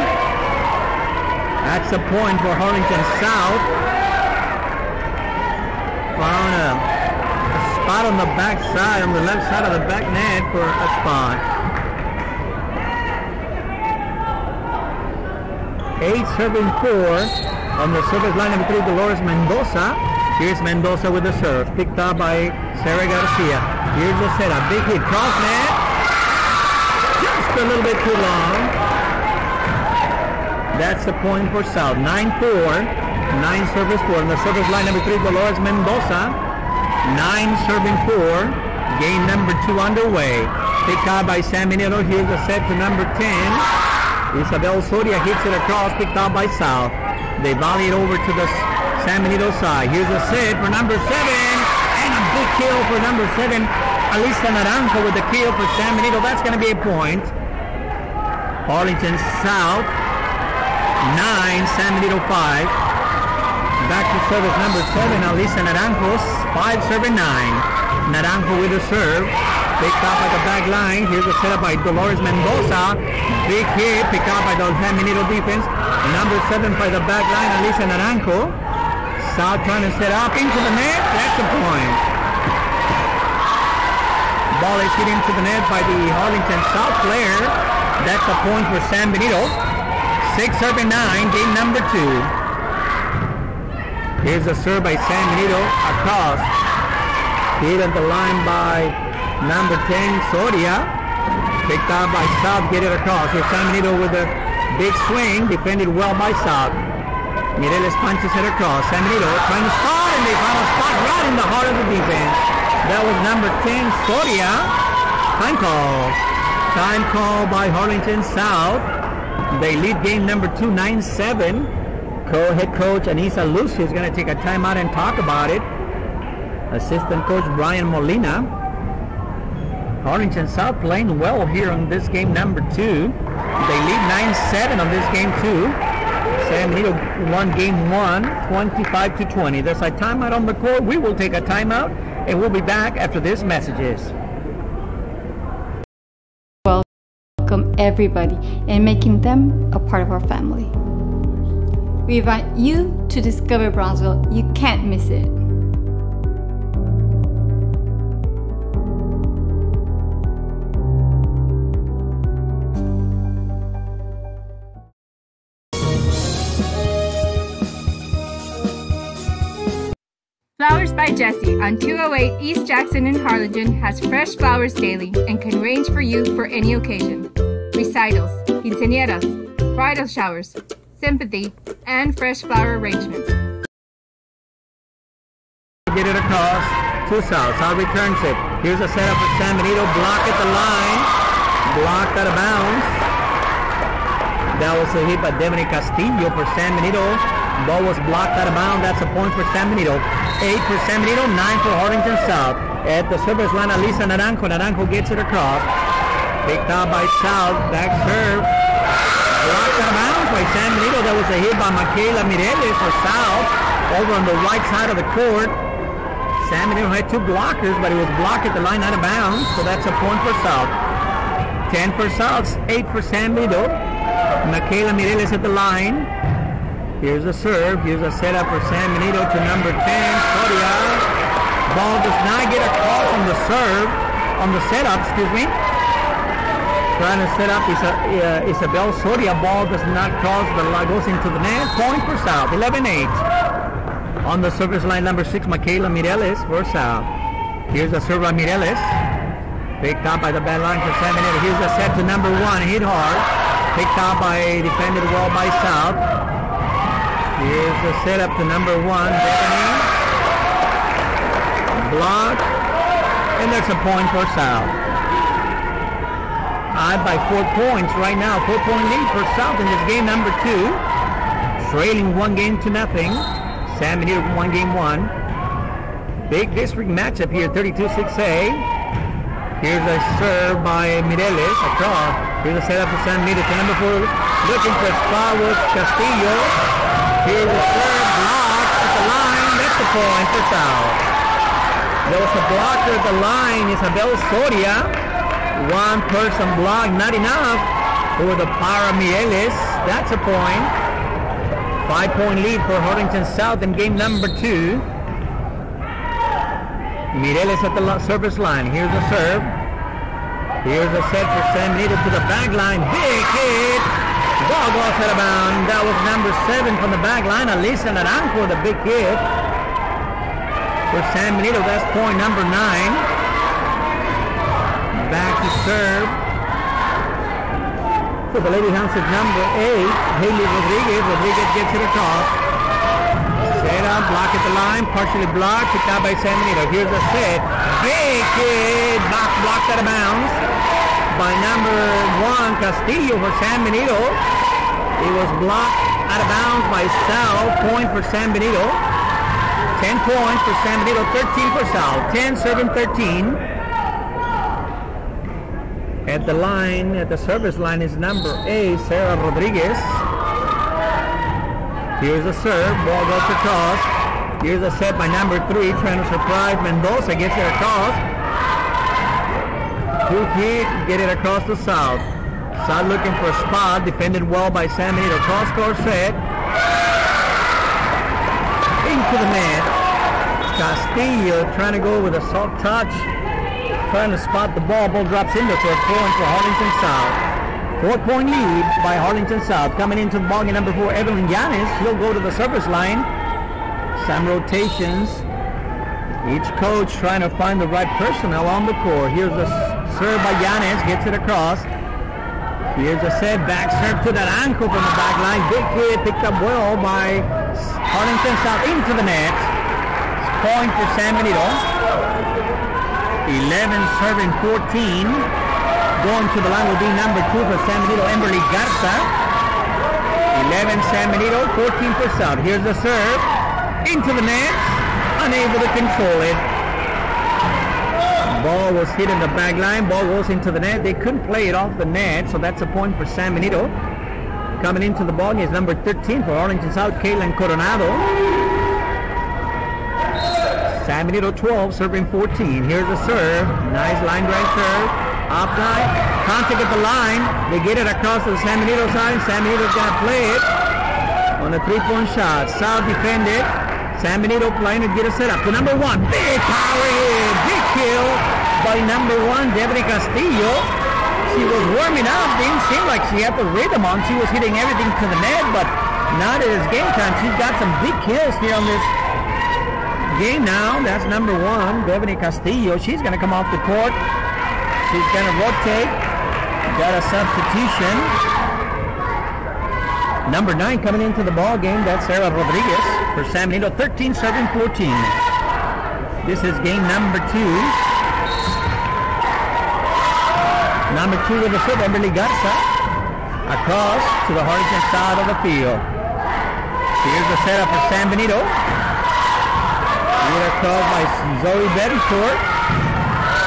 That's a point for Harlingen South. Found a spot on the back side, on the left side of the back net for a spot. 8 serving 4. On the service line, number 3, Dolores Mendoza. Here's Mendoza with the serve. Picked up by Sarah Garcia. Here's the setup. Big hit. Cross net. Just a little bit too long. That's the point for South. 9-4. 9 service 4. On the service line, number 3, Dolores Mendoza. 9 serving 4. Game number 2 underway. Picked up by San Benito. Here's the set to number 10. Isabel Soria hits it across. Picked up by South. They volley it over to the San Benito side. Here's a set for number 7. And a big kill for number 7. Alisa Naranjo with the kill for San Benito. That's going to be a point. Harlingen South 9, San Benito 5. Back to service number 7. Alisa Naranjo 5 serving 9. Naranjo with the serve. Picked up at the back line. Here's a setup by Dolores Mendoza. Big hit. Picked up by the San Benito defense. Number 7 by the back line, Alisa Naranjo. South trying to set up into the net. That's a point. Ball is hit into the net by the Harlingen South player. That's a point for San Benito. 6 serving 9, game number 2. Here's a serve by San Benito across. Hit at the line by number 10, Soria. Picked up by South, get it across. Here's San Benito with a big swing, defended well by South. Mireles punches it across. San Benito trying to spot, and they found a spot right in the heart of the defense. That was number 10, Soria. Time call. Time call by Harlingen South. They lead game number 2, 9-7. Head coach Anissa Lucio is going to take a timeout and talk about it. Assistant coach Brian Molina. Harlingen South playing well here on this game number 2. They lead 9-7 on this game 2. San Benito won game 1, 25-20. There's a timeout on the court. We will take a timeout, and we'll be back after these messages. Welcome everybody and making them a part of our family. We invite you to discover Brownsville. You can't miss it. Flowers by Jessie on 208 East Jackson in Harlingen has fresh flowers daily and can range for you for any occasion. Recitals, quinceañeras, bridal showers, sympathy, and fresh flower arrangements. Get it across to South. South returns it. Here's a setup for San Benito. Block at the line. Blocked out of bounds. That was a hit by Devin Castillo for San Benito. Ball was blocked out of bounds. That's a point for San Benito. 8 for San Benito, 9 for Harlingen South. At the service line, Alisa Naranjo. Naranjo gets it across. Picked up by South. Back serve. Blocked out of bounds by San Benito. That was a hit by Michaela Mireles for South. Over on the right side of the court. San Benito had 2 blockers, but it was blocked at the line out of bounds. So that's a point for South. 10 for South, 8 for San Benito. Michaela Mireles at the line. Here's a serve. Here's a setup for San Benito to number 10, Soria. Ball does not get a call on the serve, on the setup, excuse me. Trying to set up Isabel Soria. Ball does not cross, but goes into the net. Point for South, 11-8. On the service line, number 6, Michaela Mireles for South. Here's a serve by Mireles. Picked up by the bad line for San Benito. Here's a set to number 1, hit hard. Picked up by, defended well by South. Here's the setup to number 1, Bethany. Block. And there's a point for South. Tied by 4 points right now. 4-point lead for South in this game number 2. Trailing 1-0. San Benito 1-1. Big district matchup here, 32-6A. Here's a serve by Mireles across. Here's a setup to San Benito to number 4. Looking for a spot with Castillo. Here's a serve block at the line. That's the point for South. There was a blocker at the line, Isabel Soria. One person block, not enough for the power of Mireles. That's a point. 5-point lead for Harlingen South in game number 2. Mireles at the service line. Here's a serve. Here's a set for San Benito to the back line. Big hit. Ball goes out of bounds. That was number 7 from the back line. Alisa Naranjo, the big hit. For San Benito, that's point number 9. Back to serve. For the Lady Hounds is number 8, Haley Rodriguez. Rodriguez gets it across. Set up, block at the line, partially blocked, picked out by San Benito. Here's a set. Big hit. Blocked out of bounds by number 1, Castillo for San Benito. It was blocked out of bounds by South. Point for San Benito. 10 points for San Benito, 13 for South. 10, serving 13. At the line, at the service line is number 8, Sarah Rodriguez. Here's a serve, ball goes across. Here's a set by number 3, trying to surprise Mendoza, gets it across. 2 hit, get it across to South. South looking for a spot, defended well by San Benito. Cross court set. Into the net. Castillo trying to go with a soft touch. Trying to spot the ball. Ball drops in there for a point for Harlingen South. 4-point lead by Harlingen South. Coming into the ball game number 4, Evelyn Yanes. She'll go to the service line. Some rotations. Each coach trying to find the right personnel on the court. Here's a serve by Yanes. Gets it across. Here's a set. Back serve to that ankle from the back line. Big hit. Picked up well by Harlingen South into the net. Point for San Benito. 11 serving 14. Going to the line will be number 2 for San Benito, Emberly Garza. 11 San Benito, 14 for South. Here's the serve. Into the net. Unable to control it. Ball was hit in the back line. Ball goes into the net. They couldn't play it off the net, so that's a point for San Benito. Coming into the ball game is number 13 for Harlingen South, Kaylin Coronado. San Benito 12, serving 14. Here's a serve. Nice line drive serve. Up night. Contact at the line. They get it across to the San Benito side. San Benito's going to play it on a 3-point shot. South defended. San Benito playing to get a setup to number 1. Big power hit. Big kill by number 1, Debbie Castillo. She was warming up. Didn't seem like she had the rhythm on. She was hitting everything to the net, but not at this game time. She's got some big kills here on this game now. That's number 1, Debbie Castillo. She's going to come off the court. She's going to rotate. Got a substitution. Number 9 coming into the ball game. That's Sarah Rodriguez for San Benito. 13 serving 14. This is game number 2. Number 2 with the serve, Emberly Garza. Across to the Harlingen side of the field. Here's the setup for San Benito. Here across by Zoe Betancourt.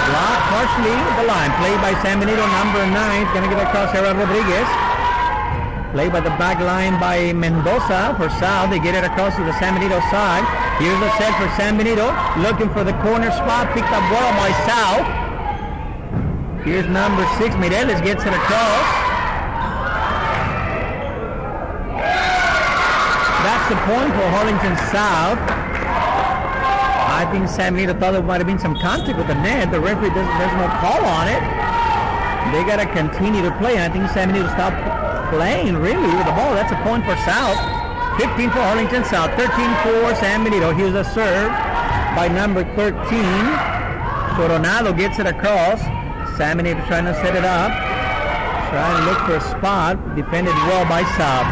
Blocked partially the line. Played by San Benito, number 9. Going to get across Sarah Rodriguez. Played by the back line by Mendoza for South. They get it across to the San Benito side. Here's the set for San Benito. Looking for the corner spot. Picked up well by South. Here's number 6, Mireles gets it across. That's the point for Harlingen South. I think San Benito thought there might have been some contact with the net. The referee there's no call on it. They got to continue to play. And I think San Benito stopped playing really with the ball. That's a point for South. 15 for Harlingen South. 13 for San Benito. Here's a serve by number 13. Coronado gets it across. San Benito trying to set it up. Trying to look for a spot. Defended well by South.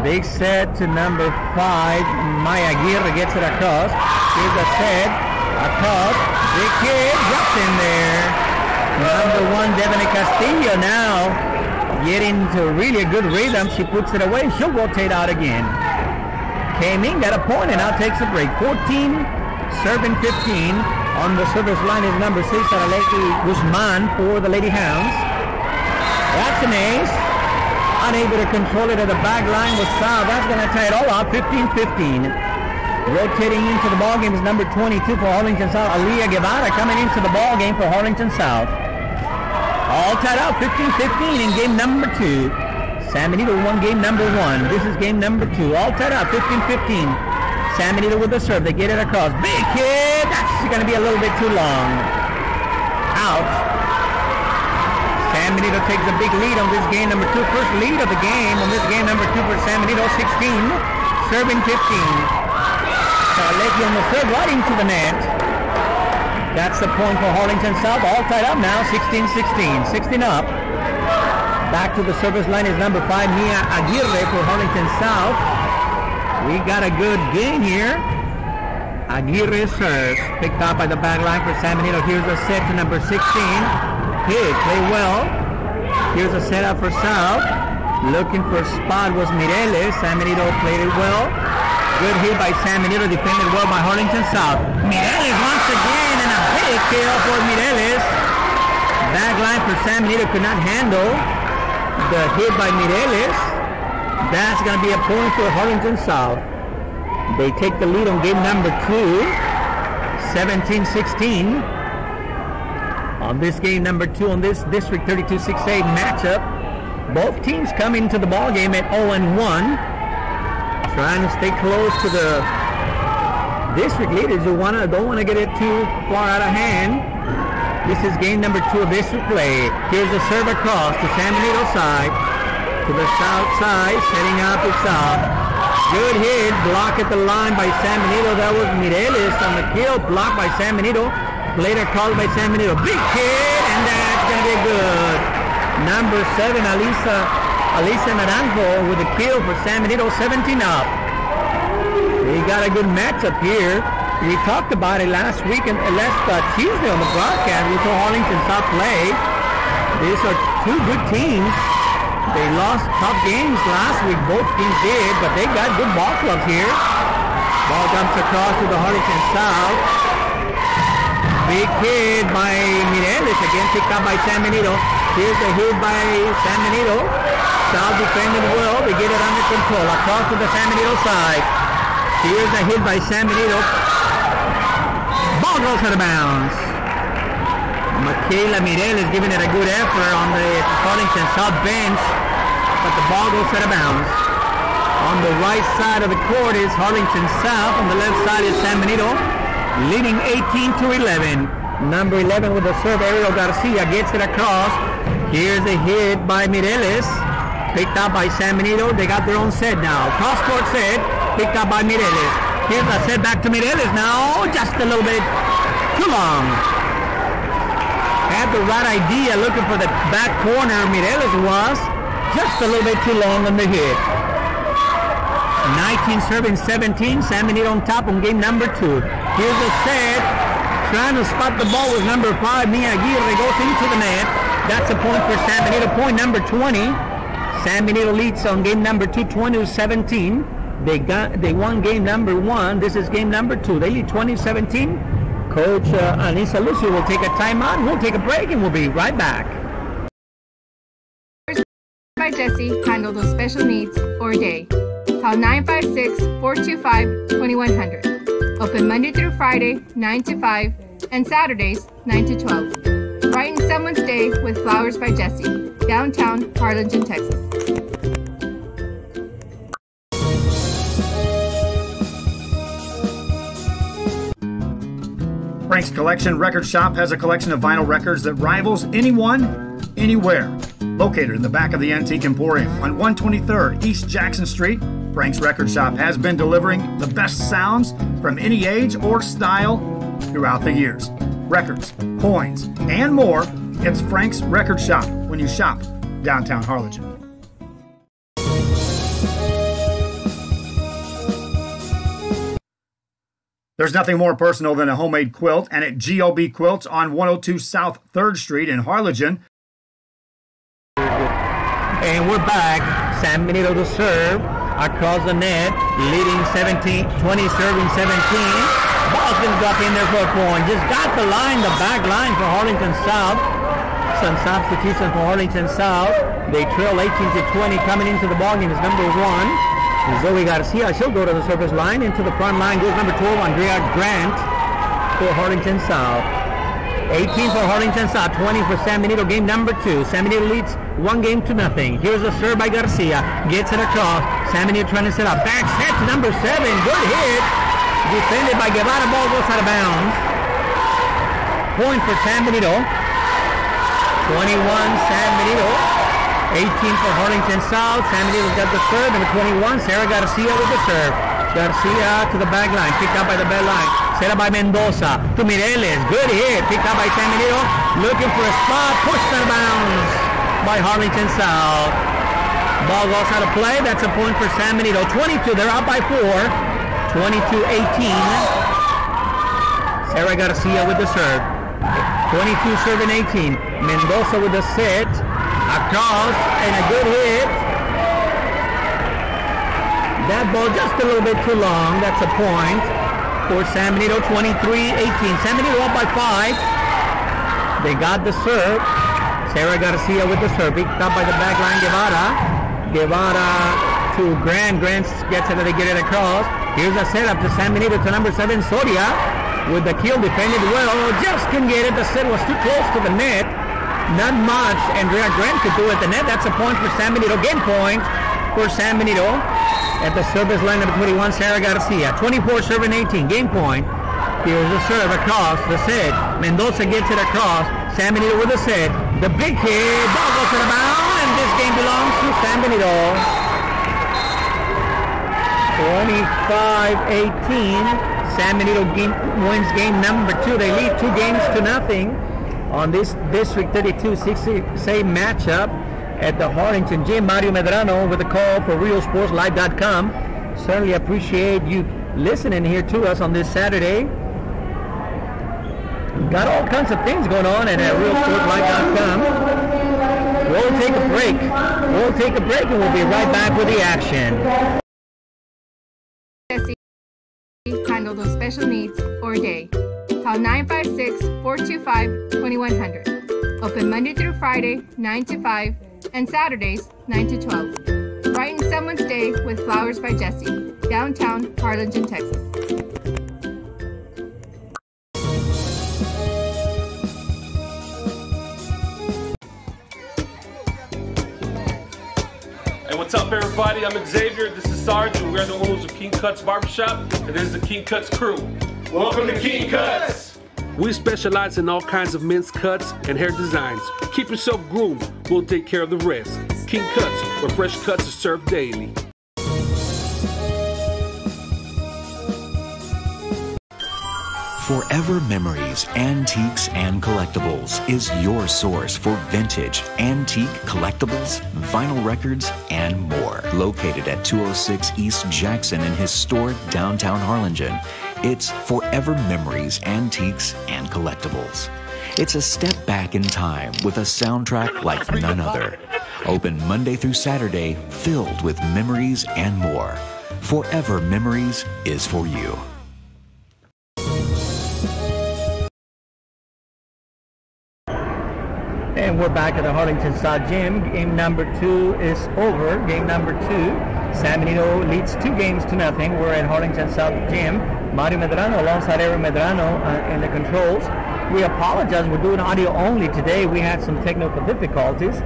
Big set to number 5. Maya Aguirre gets it across. Here's a set. Across. Big hit. Drops in there. Number 1, Devine Castillo now getting to really a good rhythm. She puts it away. She'll rotate out again. Came in, got a point, and now takes a break. 14, serving 15. On the service line is number 6, Araleki Guzman for the Lady Hounds. That's an ace. Unable to control it at the back line with Sal. That's going to tie it all up. 15-15. Rotating into the ball game is number 22 for Harlingen South. Aliyah Guevara coming into the ball game for Harlingen South. All tied up. 15-15 in game number 2. San Benito won game number 1. This is game number 2. All tied up. 15-15. San Benito with the serve. They get it across. Big hit. That's going to be a little bit too long. Out. San Benito takes a big lead on this game number 2. First lead of the game on this game number 2 for San Benito. 16. Serving 15. Aleki on the serve right into the net. That's the point for Harlingen South. All tied up now. 16-16. 16 up. Back to the service line is number 5, Mia Aguirre for Harlingen South. We got a good game here. Aguirre serves. Picked up by the back line for San Benito. Here's a set to number 16. Hit. Play well. Here's a setup for South. Looking for spot was Mireles. San Benito played it well. Good hit by San Benito. Defended well by Harlingen South. Mireles once again, and a big kill for Mireles. Back line for San Benito could not handle the hit by Mireles. That's going to be a point for Harlingen South. They take the lead on game number 2, 17-16. On this game number 2, on this District 32-6A matchup, both teams come into the ball game at 0-1. Trying to stay close to the district leaders who don't want to get it too far out of hand. This is game number 2 of district play. Here's a serve across to San Benito side. To the south side, setting up itself. Good hit, block at the line by San Benito. That was Mireles on the kill, blocked by San Benito. Later called by San Benito. Big hit, and that's going to be good. Number 7, Alisa Naranjo with a kill for San Benito, 17 up. We got a good matchup here. We talked about it last week and last Tuesday on the broadcast. We saw Harlingen South play. These are 2 good teams. They lost tough games last week. Both teams did, but they got good ball clubs here. Ball dumps across to the Harlingen South. Big hit by Mireles, again picked up by San Benito. Here's the hit by San Benito. South defended well. They get it under control. Across to the San Benito side. Here's the hit by San Benito. Ball goes out of bounds. Michaela Mireles giving it a good effort on the Harlingen South bench, but the ball goes out of bounds. On the right side of the court is Harlingen South. On the left side is San Benito, leading 18-11. Number 11 with the serve, Ariel Garcia gets it across. Here's a hit by Mireles. Picked up by San Benito. They got their own set now. Cross-court set. Picked up by Mireles. Here's a set back to Mireles now. Just a little bit too long. Had the right idea looking for the back corner. Mireles was just a little bit too long on the hit. 19 serving 17. San Benito on top on game number 2. Here's a set. Trying to spot the ball with number 5. Mia Aguirre goes into the net. That's a point for San Benito. Point number 20. San Benito leads on game number 2, 20-17. They won game number 1. This is game number 2. They lead 20-17. Coach Anissa Lucio will take a timeout. We'll take a break and we'll be right back. By Jesse handle those special needs or day. Call 956-425-2100. Open Monday through Friday, 9 to 5, and Saturdays, 9 to 12. Brighten someone's day with Flowers by Jesse, downtown Harlingen, Texas. Frank's Collection Record Shop has a collection of vinyl records that rivals anyone, anywhere. Located in the back of the Antique Emporium on 123rd East Jackson Street, Frank's Record Shop has been delivering the best sounds from any age or style throughout the years. Records, coins, and more. It's Frank's Record Shop when you shop downtown Harlingen. There's nothing more personal than a homemade quilt, and at GOB Quilts on 102 South 3rd Street in Harlingen. And we're back. San Benito to serve across the net, leading 17-20, serving 17. Ball's going to drop in there for a point. Just got the line, the back line for Harlingen South. Some substitutions for Harlingen South. They trail 18-20. Coming into the ballgame is number 1. Zoe Garcia. She'll go to the service line. Into the front line goes number 12, Andrea Grant for Harlingen South. 18 for Harlingen South, 20 for San Benito. Game number 2. San Benito leads 1-0. Here's a serve by Garcia. Gets it across. San Benito trying to set up. Back set to number 7. Good hit. Defended by Guevara. Ball goes out of bounds. Point for San Benito. 21 San Benito. 18 for Harlingen South. San Benito's got the serve. Number 21, Sarah Garcia with the serve. Garcia to the back line. Picked up by the back line. Set up by Mendoza. To Mireles. Good hit. Picked up by San Benito. Looking for a spot. Pushed out of bounds by Harlingen South. Ball goes out of play. That's a point for San Benito. 22. They're up by 4. 22-18. Sarah Garcia with the serve. 22 serving 18. Mendoza with the set. Across, and a good hit. That ball just a little bit too long. That's a point for San Benito, 23-18. San Benito up by 5. They got the serve. Sarah Garcia with the serve. Picked up by the back line, Guevara to Grant. Grant gets it, they get it across. Here's a setup to San Benito to number 7, Soria. With the kill, defended well. Just couldn't get it. The set was too close to the net. Not much Andrea Grant could do at the net. That's a point for San Benito. Game point for San Benito. At the service line, number 21, Sarah Garcia. 24 serving 18. Game point. Here's the serve across the set. Mendoza gets it across. San Benito with the set. The big hit. Ball goes to the bound, and this game belongs to San Benito. 25-18. San Benito wins game number 2. They lead 2-0 on this District 32-6A matchup at the Harlingen Gym. Mario Medrano with a call for RealSportsLive.com. Certainly appreciate you listening here to us on this Saturday. Got all kinds of things going on at RealSportsLive.com. We'll take a break. And we'll be right back with the action. Handle those special needs or day. Call 956-425-2100. Open Monday through Friday, 9 to 5, and Saturdays, 9 to 12. Brighten someone's day with Flowers by Jessie, downtown Harlingen, Texas. Hey, what's up, everybody? I'm Xavier. This is Sarge, and we're the owners of King Cuts Barbershop, and this is the King Cuts crew. Welcome to King Cuts! We specialize in all kinds of men's cuts and hair designs. Keep yourself groomed. We'll take care of the rest. King Cuts, where fresh cuts are served daily. Forever Memories, Antiques and Collectibles is your source for vintage, antique collectibles, vinyl records, and more. Located at 206 East Jackson in historic downtown Harlingen, it's Forever Memories, Antiques and Collectibles. It's a step back in time with a soundtrack like none other. Open Monday through Saturday, filled with memories and more. Forever Memories is for you. And we're back at the Harlingen South Gym. Game number 2 is over. Game number 2. San Benito leads 2-0. We're at Harlingen South Gym. Mario Medrano alongside Aaron Medrano in the controls. We apologize. We're doing audio only today. We had some technical difficulties.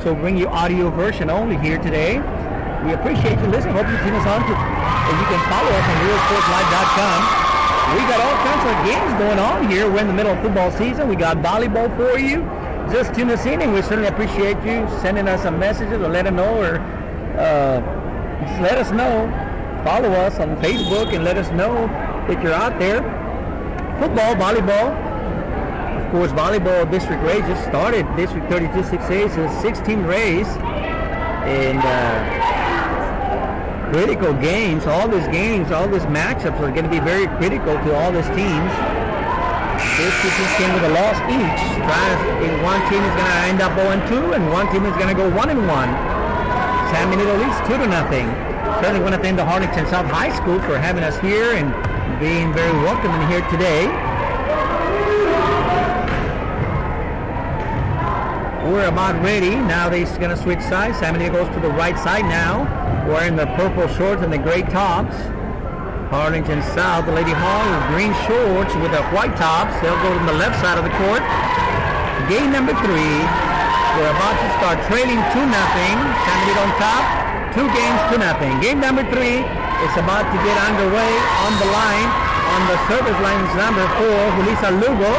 So we'll bring you audio version only here today. We appreciate you listening. Hope you tune us on. And you can follow us on RealSportsLive.com. We got all kinds of games going on here. We're in the middle of football season. We got volleyball for you. Just tune us in, and we certainly appreciate you sending us some messages or let us know, or just let us know. Follow us on Facebook and let us know that you're out there. Football, volleyball. Of course, volleyball district race just started. District 32-6A is a 16 race, and critical games. All these matchups are going to be very critical to all these teams. This team came with a loss each. One team is going to end up 0-2, and one team is going to go 1-1. San Benito leads 2-0. Certainly want to thank the Harlingen South High School for having us here and being very welcoming here today. We're about ready. Now they're going to switch sides. San Benito goes to the right side now, wearing the purple shorts and the gray tops. Harlingen South, the Lady Hawks, green shorts with the white tops. They'll go to the left side of the court. Game number 3. We're about to start trailing 2-0. San Benito on top. 2 games to 0. Game number 3 is about to get underway on the line. On the service line is number 4, Julissa Lugo.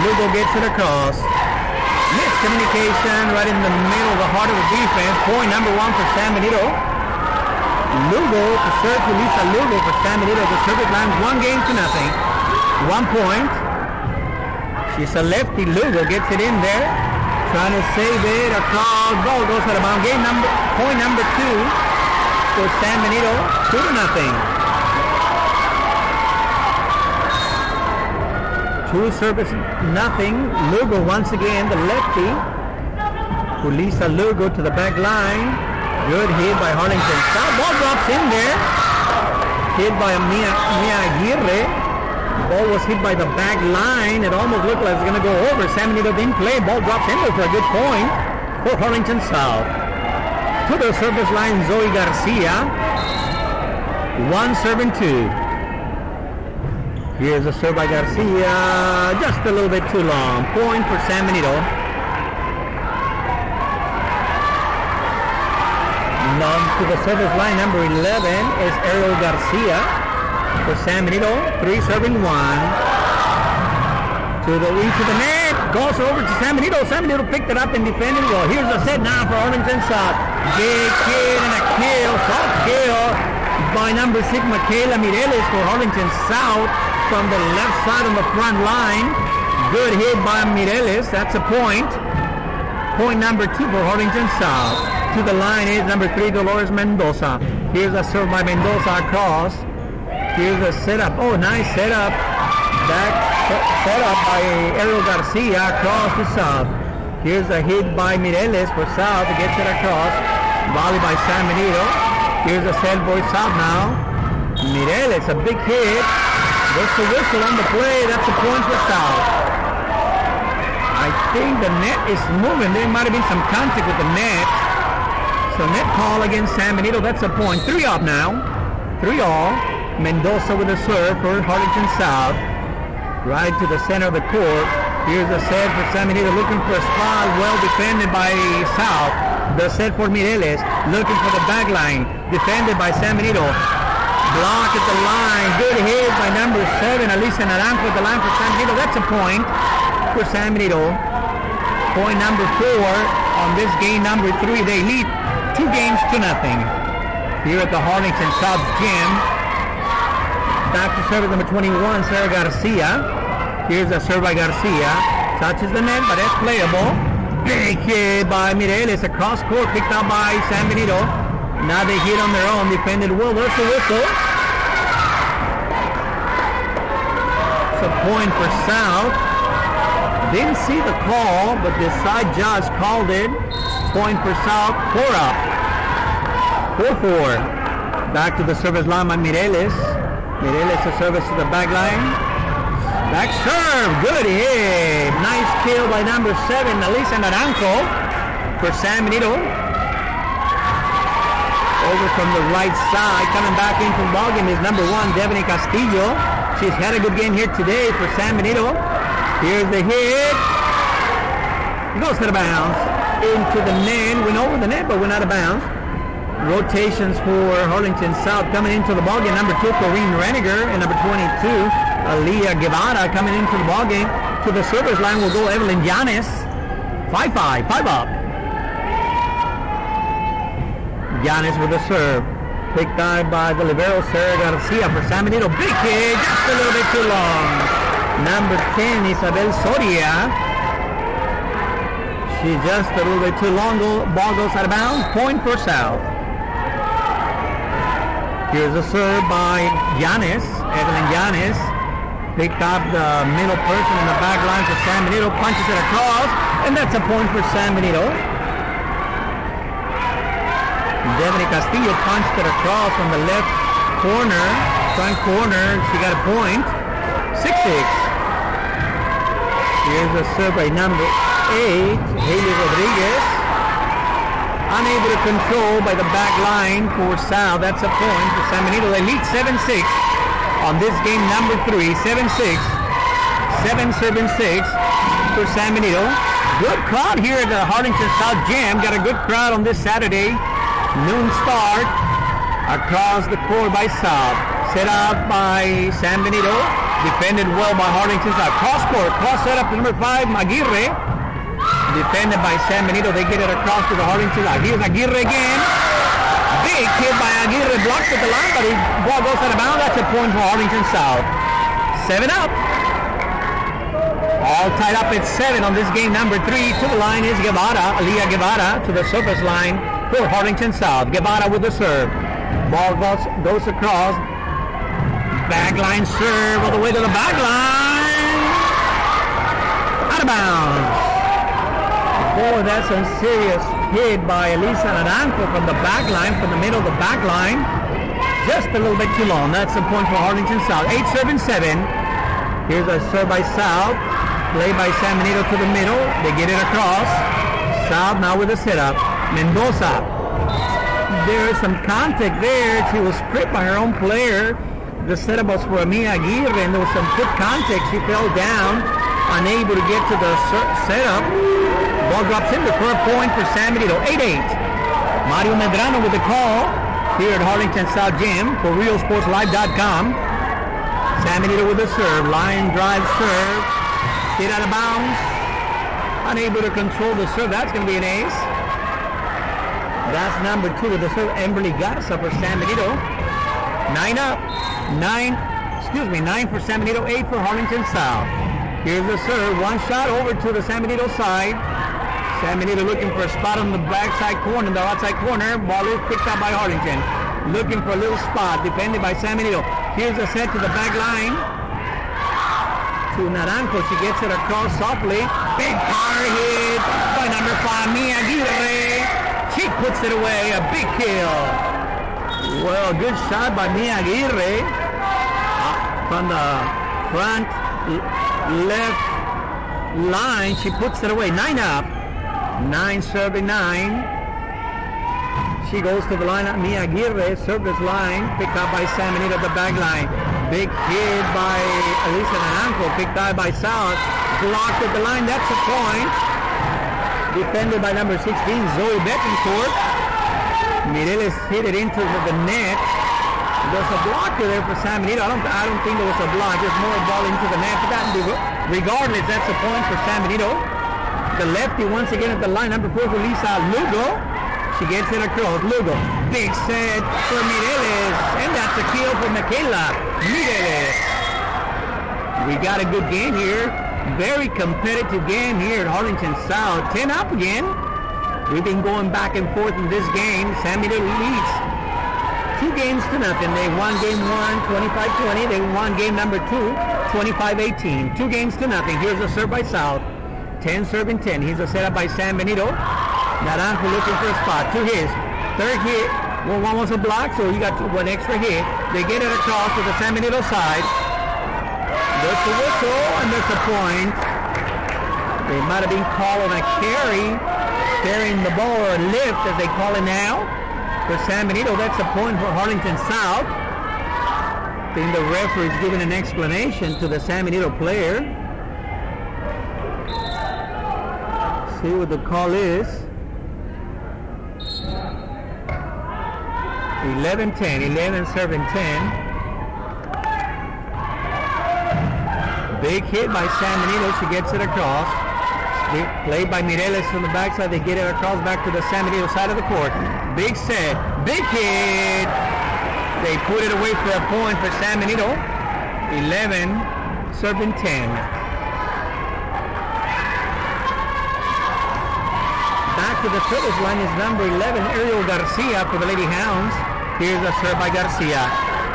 Lugo gets it across. Miscommunication right in the middle of the heart of the defense. Point number 1 for San Benito. Lugo to serve Julissa Lugo for San Benito. The service line is 1 game to 0. 1 point. She's a lefty. Lugo gets it in there. Trying to save it across. Ball goes out of bounds. Point number 2 for San Benito. 2-0. 2 service, nothing. Lugo once again, the lefty. Julissa Lugo to the back line. Good hit by Harlingen South. Ball drops in there. Hit by Mia Aguirre. Ball was hit by the back line. It almost looked like it was going to go over. San Benito didn't play. Ball drops in there for a good point for Harlingen South. To the service line, Zoe Garcia. 1 serving 2. Here's a serve by Garcia. Just a little bit too long. Point for San Benito. On to the service line, number 11 is Ariel Garcia for San Benito. 3 serving 1. To the net. Goes over to San Benito. San Benito picked it up and defended well. Here's a set now for Harlingen South. Big kid and a kill. Soft kill by number 6, Michaela Mireles for Harlingen South from the left side on the front line. Good hit by Mireles. That's a point. Point number 2 for Harlingen South. To the line is number 3, Dolores Mendoza. Here's a serve by Mendoza across. Here's a setup. Oh, nice setup. Back setup by Ariel Garcia across to South. Here's a hit by Mireles for South. It gets it across. Volley by San Benito. Here's a set for South now. Mireles, a big hit. There's the whistle on the play. That's a point for South. I think the net is moving. There might have been some contact with the net. So net call against San Benito. That's a point. 3 up now. 3 all. Mendoza with a serve for Harlingen South. Right to the center of the court. Here's a set for San Benito looking for a spot. Well defended by South. The set for Mireles. Looking for the back line. Defended by San Benito. Block at the line. Good hit by number 7. Alicia Naranjo at the line for San Benito. That's a point for San Benito. Point number 4 on this game number 3. They lead 2 games to 0 here at the Harlingen South Gym. Back to service number 21, Sarah Garcia. Here's a serve by Garcia. Touches the net, but it's playable. Big hit by Mireles across court, picked up by San Benito. Now they hit on their own, defended well. There's the whistle. It's a point for South. Didn't see the call, but the side judge called it. Point for South, 4 up. 4-4. Back to the service line by Mireles. Mireles a service to the back line. Back serve, good hit. Nice kill by number 7, Alicia Naranjo for San Benito. Over from the right side, coming back into the ballgame is number 1, Devany Castillo. She's had a good game here today for San Benito. Here's the hit. Goes to the bounds. Into the net. Went over the net, but went out of bounds. Rotations for Harlingen South coming into the ballgame. Number 2, Corinne Reniger, and number 22, Aliyah Guevara coming into the ballgame. To the service line will go Evelyn Llanes. 5-5, 5 up. Llanes with the serve. Picked up by the libero, Sarah Garcia for San Benito. Big hit, just a little bit too long. Number 10, Isabel Soria. She's just a little bit too long. Ball goes out of bounds. Point for South. Here's a serve by Yanis, Evelyn Yanis. Picked up the middle person in the back line for San Benito, punches it across, and that's a point for San Benito. Devani Castillo punched it across from the left corner, front corner. She got a point. 6-6. Here's a serve by number 8, Haley Rodriguez. Unable to control by the back line for Sal. That's a point for San Benito. They lead 7-6 on this game number 3. 7-6. 7-7-6 for San Benito. Good crowd here at the Harlingen South Gym. Got a good crowd on this Saturday. Noon start. Across the court by South. Set out by San Benito. Defended well by Harlingen South. Cross court. Cross set up to number 5, Aguirre. Defended by San Benito. They get it across to the Harlingen South. Here's Aguirre again. Big hit by Aguirre. Blocks at the line, but the ball goes out of bounds. That's a point for Harlingen South. 7 up. All tied up at 7 on this game number 3. To the line is Guevara. Aliyah Guevara to the surface line for Harlingen South. Guevara with the serve. Ball goes across. Back line serve all the way to the back line. Out of bounds. Boy, that's a serious hit by Elisa Naranjo from the back line, from the middle of the back line. Just a little bit too long. That's the point for Harlingen South. 8-7-7. Here's a serve by South. Play by San Benito to the middle. They get it across. South now with a setup. Mendoza. There is some contact there. She was stripped by her own player. The setup was for Mia Aguirre, and there was some good contact. She fell down, unable to get to the setup. Ball drops in for a point for San Benito. 8-8. Mario Medrano with the call here at Harlingen South Gym for RealSportsLive.com. San Benito with the serve. Line drive serve. Hit out of bounds. Unable to control the serve. That's going to be an ace. That's number 2 with the serve. Emberly Garza for San Benito. 9 up. 9 for San Benito. 8 for Harlingen South. Here's the serve. One shot over to the San Benito side. San Benito looking for a spot on the backside corner, the outside corner. Ball is picked up by Harlingen. Looking for a little spot, defended by San Benito. Here's a set to the back line. To Naranjo. She gets it across softly. Big power hit by number 5, Mia Aguirre. She puts it away. A big kill. Well, good shot by Mia Aguirre. From the front left line, she puts it away. 9 up. 9-9. She goes to the line. Mia Aguirre, service line, picked up by San Benito at the back line. Big hit by Elisa Naranjo, picked up by South. Blocked at the line. That's a point. Defended by number 16, Zoe Betancourt. Mireles hit it into the net. There's a blocker there for San Benito. I don't think there was a block. There's more ball into the net. Regardless, that's a point for San Benito. The lefty once again at the line. Number 4 for Lisa Lugo. She gets it across. Lugo. Big set for Mireles. And that's a kill for Michaela Mireles. We got a good game here. Very competitive game here at Harlingen South. 10 up again. We've been going back and forth in this game. San Benito leads 2-0. They won game 1, 25-20. They won game number 2, 25-18. 2-0. Here's a serve by South. 10 serving 10. Here's a setup by San Benito. Naranjo looking for a spot. 2 hits. Third hit. Well, one was a block, so you got 1 extra hit. They get it across to the San Benito side. There's the whistle, and there's a point. They might have been calling a carrying the ball, or a lift, as they call it now. For San Benito, that's a point for Harlingen South. I think the referee is giving an explanation to the San Benito player. See what the call is. 11-10, 11 serving 10. Big hit by San Benito. She gets it across. Played by Mireles from the backside. They get it across back to the San Benito side of the court. Big set. Big hit. They put it away for a point for San Benito. 11 serving 10. Back to the service line is number 11, Ariel Garcia for the Lady Hounds. Here's a serve by Garcia.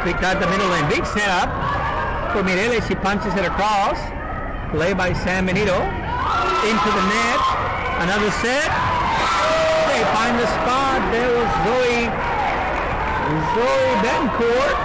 Picked out the middle lane. Big setup for Mireles. She punches it across. Play by San Benito. Into the net. Another set. They find the spot. There was Zoe Bencourt.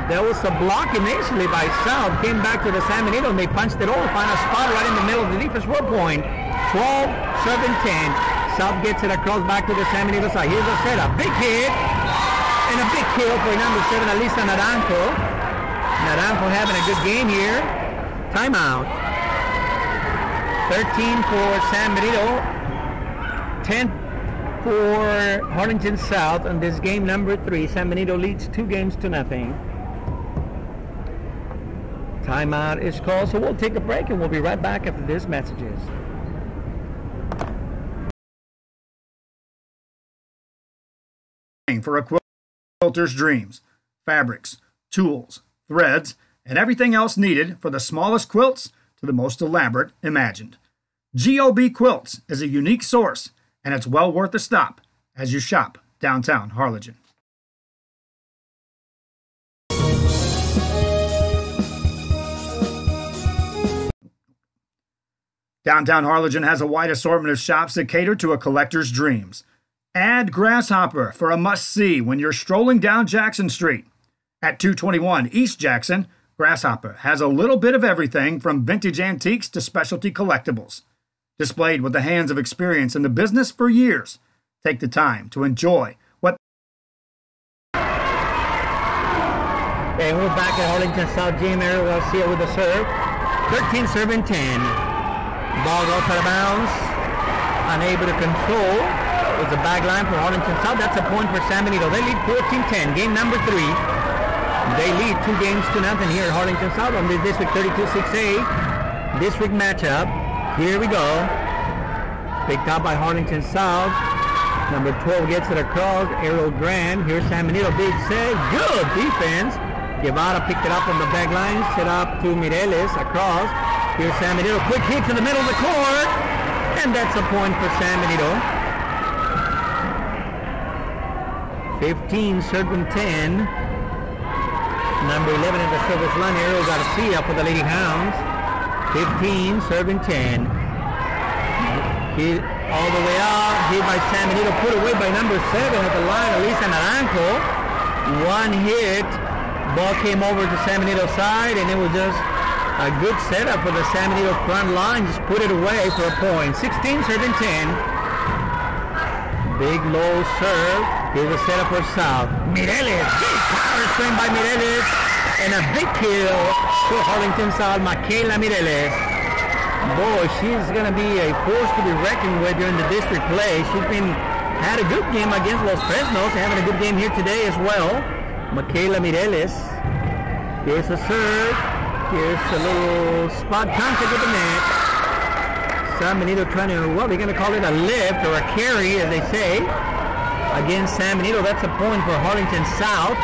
There was a block initially by South. Came back to the San Benito and they punched it over. Find a spot right in the middle of the defense row point. 12, 7, 10. South gets it across back to the San Benito side. Here's a setup. Big hit. And a big kill for number 7, Alisa Naranjo. Naranjo having a good game here. Timeout. 13 for San Benito. 10 for Harlingen South on this game number 3. San Benito leads 2-0. Timeout is called, so we'll take a break and we'll be right back after these messages. For a quilter's dreams, fabrics, tools, threads, and everything else needed for the smallest quilts to the most elaborate imagined. GOB Quilts is a unique source, and it's well worth a stop as you shop downtown Harlingen. Downtown Harlingen has a wide assortment of shops that cater to a collector's dreams. Add Grasshopper for a must-see when you're strolling down Jackson Street. At 221 East Jackson, Grasshopper has a little bit of everything from vintage antiques to specialty collectibles. Displayed with the hands of experience in the business for years, take the time to enjoy what... And we're back at Harlingen South Gym. Ariel Garcia with the serve. 13 serving 10. Ball goes out of bounds. Unable to control. It's a back line for Harlingen South. That's a point for San Benito. They lead 14-10. Game number 3. They lead 2-0 here at Harlingen South on the District 32-6A district matchup. Here we go. Picked up by Harlingen South. Number 12 gets it across. Ariel Grant. Here's San Benito. Big save. Good defense. Guevara picked it up on the back line. Set up to Mireles across. Here's San Benito. Quick hit to the middle of the court. And that's a point for San Benito. 15 serving 10. Number 11 in the service line, Ariel Garcia for the Lady Hounds. 15 serving 10. Hit all the way out. Hit by San Benito. Put away by number 7 at the line, Alisa Naranjo. One hit. Ball came over to San Benito's side, and it was just a good setup for the San Benito front line. Just put it away for a point. 16 serving 10. Big low serve. Here's a setup for South. Mireles. Big power swing by Mireles. And a big kill for Harlingen South, Michaela Mireles. Boy, she's going to be a force to be reckoned with during the district play. She's had a good game against Los Fresnos. Having a good game here today as well. Michaela Mireles. Here's a serve. Here's a little spot contact with the net. San Benito trying to, well, they're going to call it a lift or a carry, as they say. Against San Benito, that's a point for Harlingen South.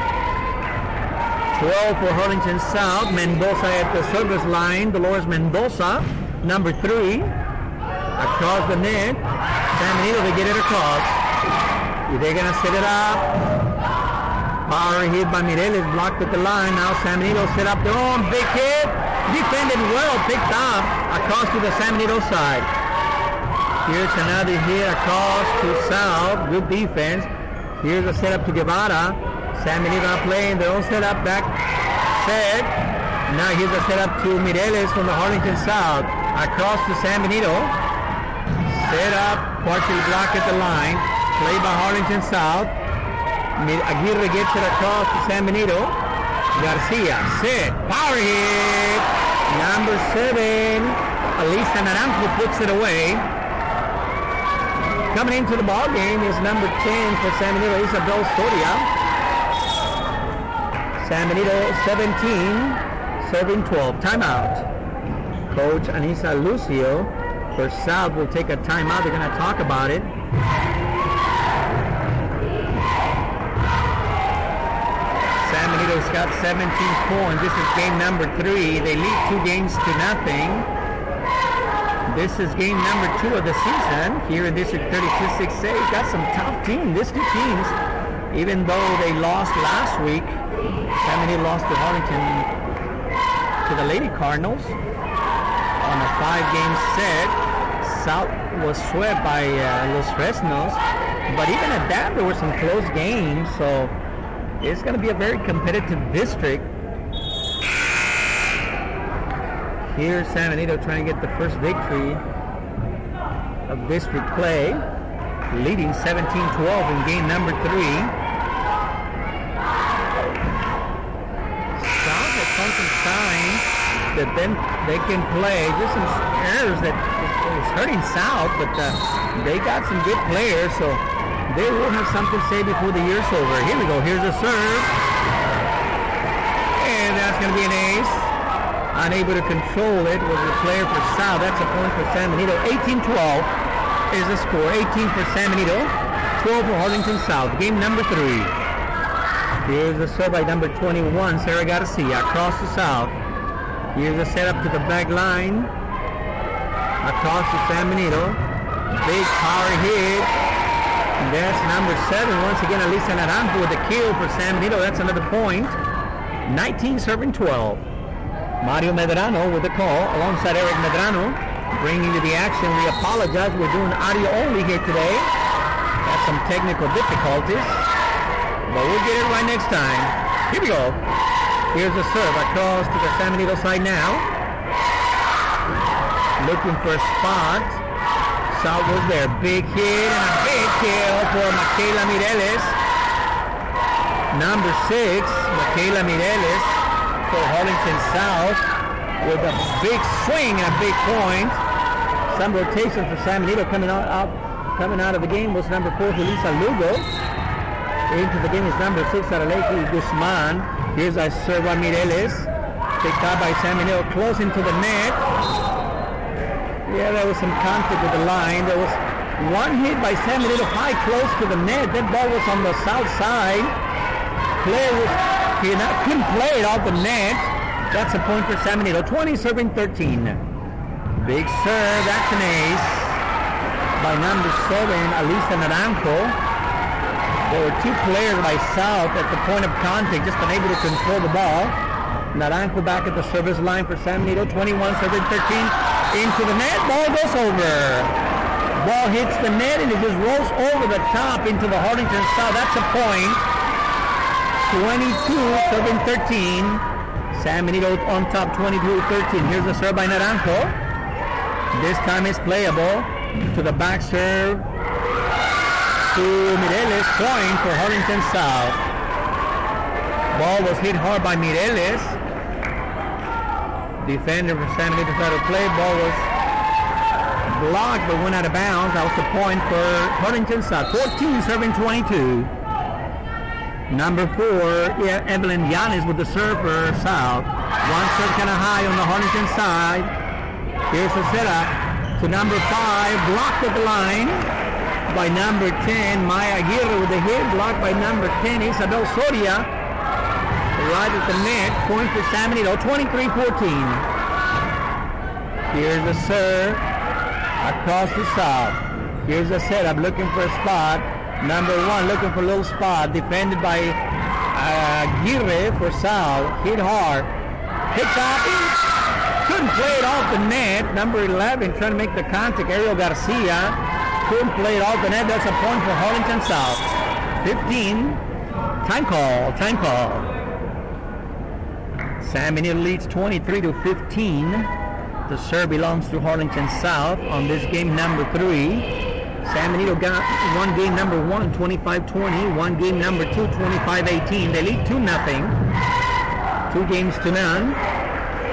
12 for Harlingen South. Mendoza at the service line. Dolores Mendoza, number 3. Across the net. San Benito, they get it across. They're going to set it up. Power hit by Mireles, blocked at the line. Now San Benito set up their own big hit. Defended well, picked up across to the San Benito side. Here's another hit across to South. Good defense. Here's a setup to Guevara. San Benito playing their own setup back set. Now here's a setup to Mireles from the Harlingen South. Across to San Benito. Set up, partially blocked at the line. Played by Harlingen South. Aguirre gets it across to San Benito. Garcia, set, power hit. Number 7, Alisa Naranjo puts it away. Coming into the ball game is number 10 for San Benito, Isabel Soria. San Benito 17, serving 12. Timeout. Coach Anissa Lucio for South will take a timeout. They're going to talk about it. San Benito's got 17 points. This is game number 3. They lead 2-0. This is game number 2 of the season here in District 32-6A. Got some tough teams. These two teams, even though they lost last week, San Benito lost to Harlingen, to the Lady Cardinals on a 5-game set. South was swept by Los Fresnos, but even at that, there were some close games, so it's going to be a very competitive district. Here's San Benito trying to get the first victory of district play, leading 17-12 in game number 3. South has shown some signs that then they can play. Just some errors that is hurting South, but they got some good players, so they will have something to say before the year's over. Here we go. Here's a serve, and that's going to be an ace. Unable to control it was the player for South. That's a point for San Benito. 18-12 is the score. 18 for San Benito, 12 for Harlingen South. Game number 3. Here's a serve by number 21, Sarah Garcia, across to South. Here's a setup to the back line. Across to San Benito. Big power hit. That's number 7. Once again, Alisa Naranjo with the kill for San Benito. That's another point. 19-12. Mario Medrano with the call alongside Eric Medrano, bringing to the action. We apologize, we're doing audio only here today. Got some technical difficulties, but we'll get it right next time. Here we go. Here's the serve across to the San Benito side now. Looking for a spot. South was there. Big hit and a big kill for Michaela Mireles. Number 6, Michaela Mireles, for Harlingen South with a big swing and a big point. Some rotation for San Benito coming out of the game was number 4, Julissa Lugo. Into the game is number 6, Araleki Guzman. Here's a serve by Mireles. Picked up by San Benito, close into the net. Yeah, there was some contact with the line. There was one hit by San Benito high close to the net. That ball was on the south side. Player was couldn't play it off the net. That's a point for San Benito. 20-13. Big serve. That's an ace by number 7, Alisa Naranjo. There were 2 players by South at the point of contact, just unable to control the ball. Naranjo back at the service line for San Benito. 21-13. Into the net. Ball goes over. Ball hits the net and it just rolls over the top into the Harlingen South. That's a point. 22-13. San Benito on top, 22-13. Here's the serve by Naranjo. This time it's playable. To the back serve to Mireles. Point for Harlingen South. Ball was hit hard by Mireles. Defender for San Benito tried to play. Ball was blocked but went out of bounds. That was the point for Harlingen South. 14-22. Number 4, Evelyn Yanis with the serve for South. One serve kind of high on the Harlingen side. Here's the setup to number 5, blocked at the line by number 10, Maya Aguirre with the hit, blocked by number 10, Isabel Soria. Right at the net, point for San Benito, 23-14. Here's the serve across the South. Here's the setup, looking for a spot. Number 1 looking for a little spot, defended by Aguirre for South. Hit hard. Picked up. Couldn't play it off the net. Number 11 trying to make the contact. Ariel Garcia couldn't play it off the net. That's a point for Harlingen South. 15. Time call. San Benito leads 23-15. The serve belongs to Harlingen South on this game number 3. San Benito got one game number 1, 25-20. One game number 2, 25-18. They lead 2-0. 2 games to none.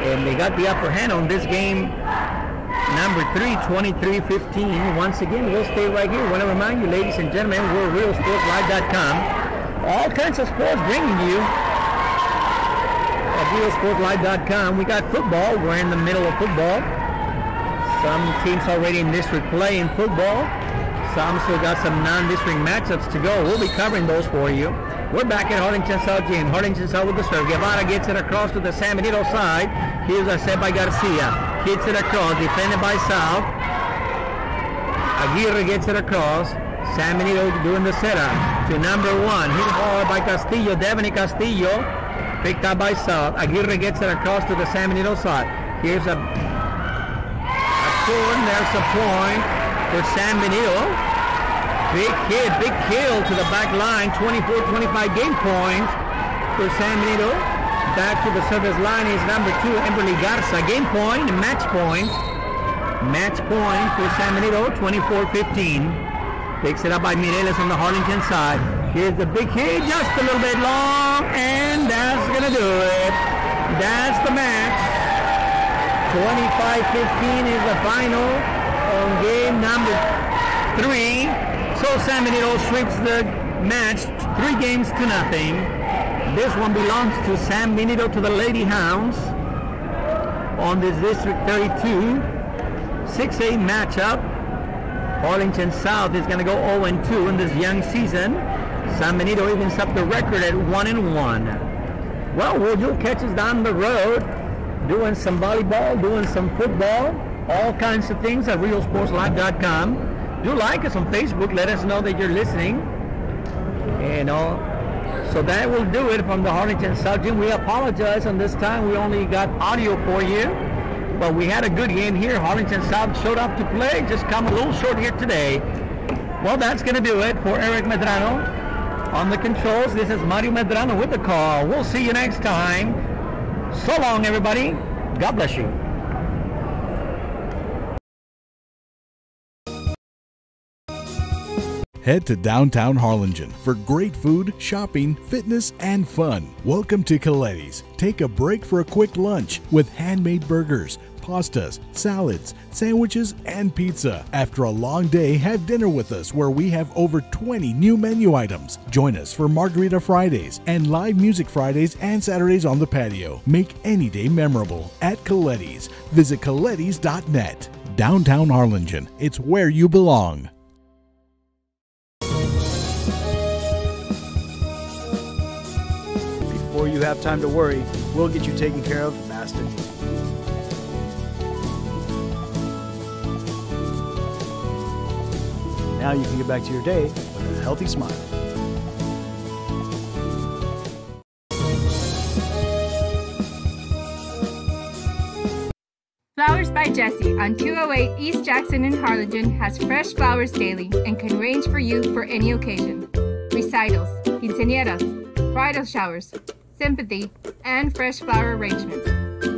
And they got the upper hand on this game number 3, 23-15. Once again, we'll stay right here. I want to remind you, ladies and gentlemen, we're RealSportsLive.com. All kinds of sports bringing you at RealSportsLive.com. We got football. We're in the middle of football. Some teams already in district play in football. Some still got some non-district matchups to go. We'll be covering those for you. We're back at Harlingen South Gym. Harlingen South with the serve. Guevara gets it across to the San Benito side. Here's a set by Garcia. hits it across, defended by South. Aguirre gets it across. San Benito doing the setup to number 1. Hit the ball by Castillo, Devany Castillo. Picked up by South. Aguirre gets it across to the San Benito side. Here's a turn. There's a point for San Benito. Big hit, big kill to the back line. 24-25 game point for San Benito. Back to the service line is number 2, Emberly Garza. Game point, match point. Match point for San Benito, 24-15. Picks it up by Mireles on the Harlingen side. Here's the big hit, just a little bit long, and that's going to do it. That's the match. 25-15 is the final on game number 3. So San Benito sweeps the match 3-0. This one belongs to San Benito, to the Lady Hounds on this District 32 6-8 matchup. Harlingen South is going to go 0-2 in this young season. San Benito evens up the record at 1-1. Well, you'll catch us down the road doing some volleyball, doing some football, all kinds of things at realsportslive.com. Do like us on Facebook. Let us know that you're listening. So that will do it from the Harlingen South Gym. We apologize on this time. We only got audio for you. But we had a good game here. Harlingen South showed up to play, just come a little short here today. Well, that's going to do it for Eric Medrano. On the controls, this is Mario Medrano with the call. We'll see you next time. So long, everybody. God bless you. Head to downtown Harlingen for great food, shopping, fitness, and fun. Welcome to Coletti's. Take a break for a quick lunch with handmade burgers, pastas, salads, sandwiches, and pizza. After a long day, have dinner with us where we have over 20 new menu items. Join us for Margarita Fridays and live music Fridays and Saturdays on the patio. Make any day memorable at Coletti's. Visit colettis.net. Downtown Harlingen. It's where you belong. Before you have time to worry, we'll get you taken care of fast and easy. Now you can get back to your day with a healthy smile. Flowers by Jessie on 208 East Jackson in Harlingen has fresh flowers daily and can range for you for any occasion. Recitals, quinceañeras, bridal showers, sympathy, and fresh flower arrangements.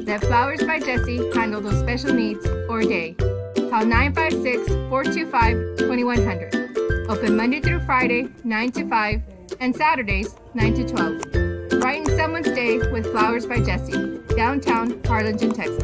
Let Flowers by Jessie handle those special needs or day. Call 956-425-2100. Open Monday through Friday, 9 to 5, and Saturdays, 9 to 12. Brighten someone's day with Flowers by Jessie, downtown Harlingen, Texas.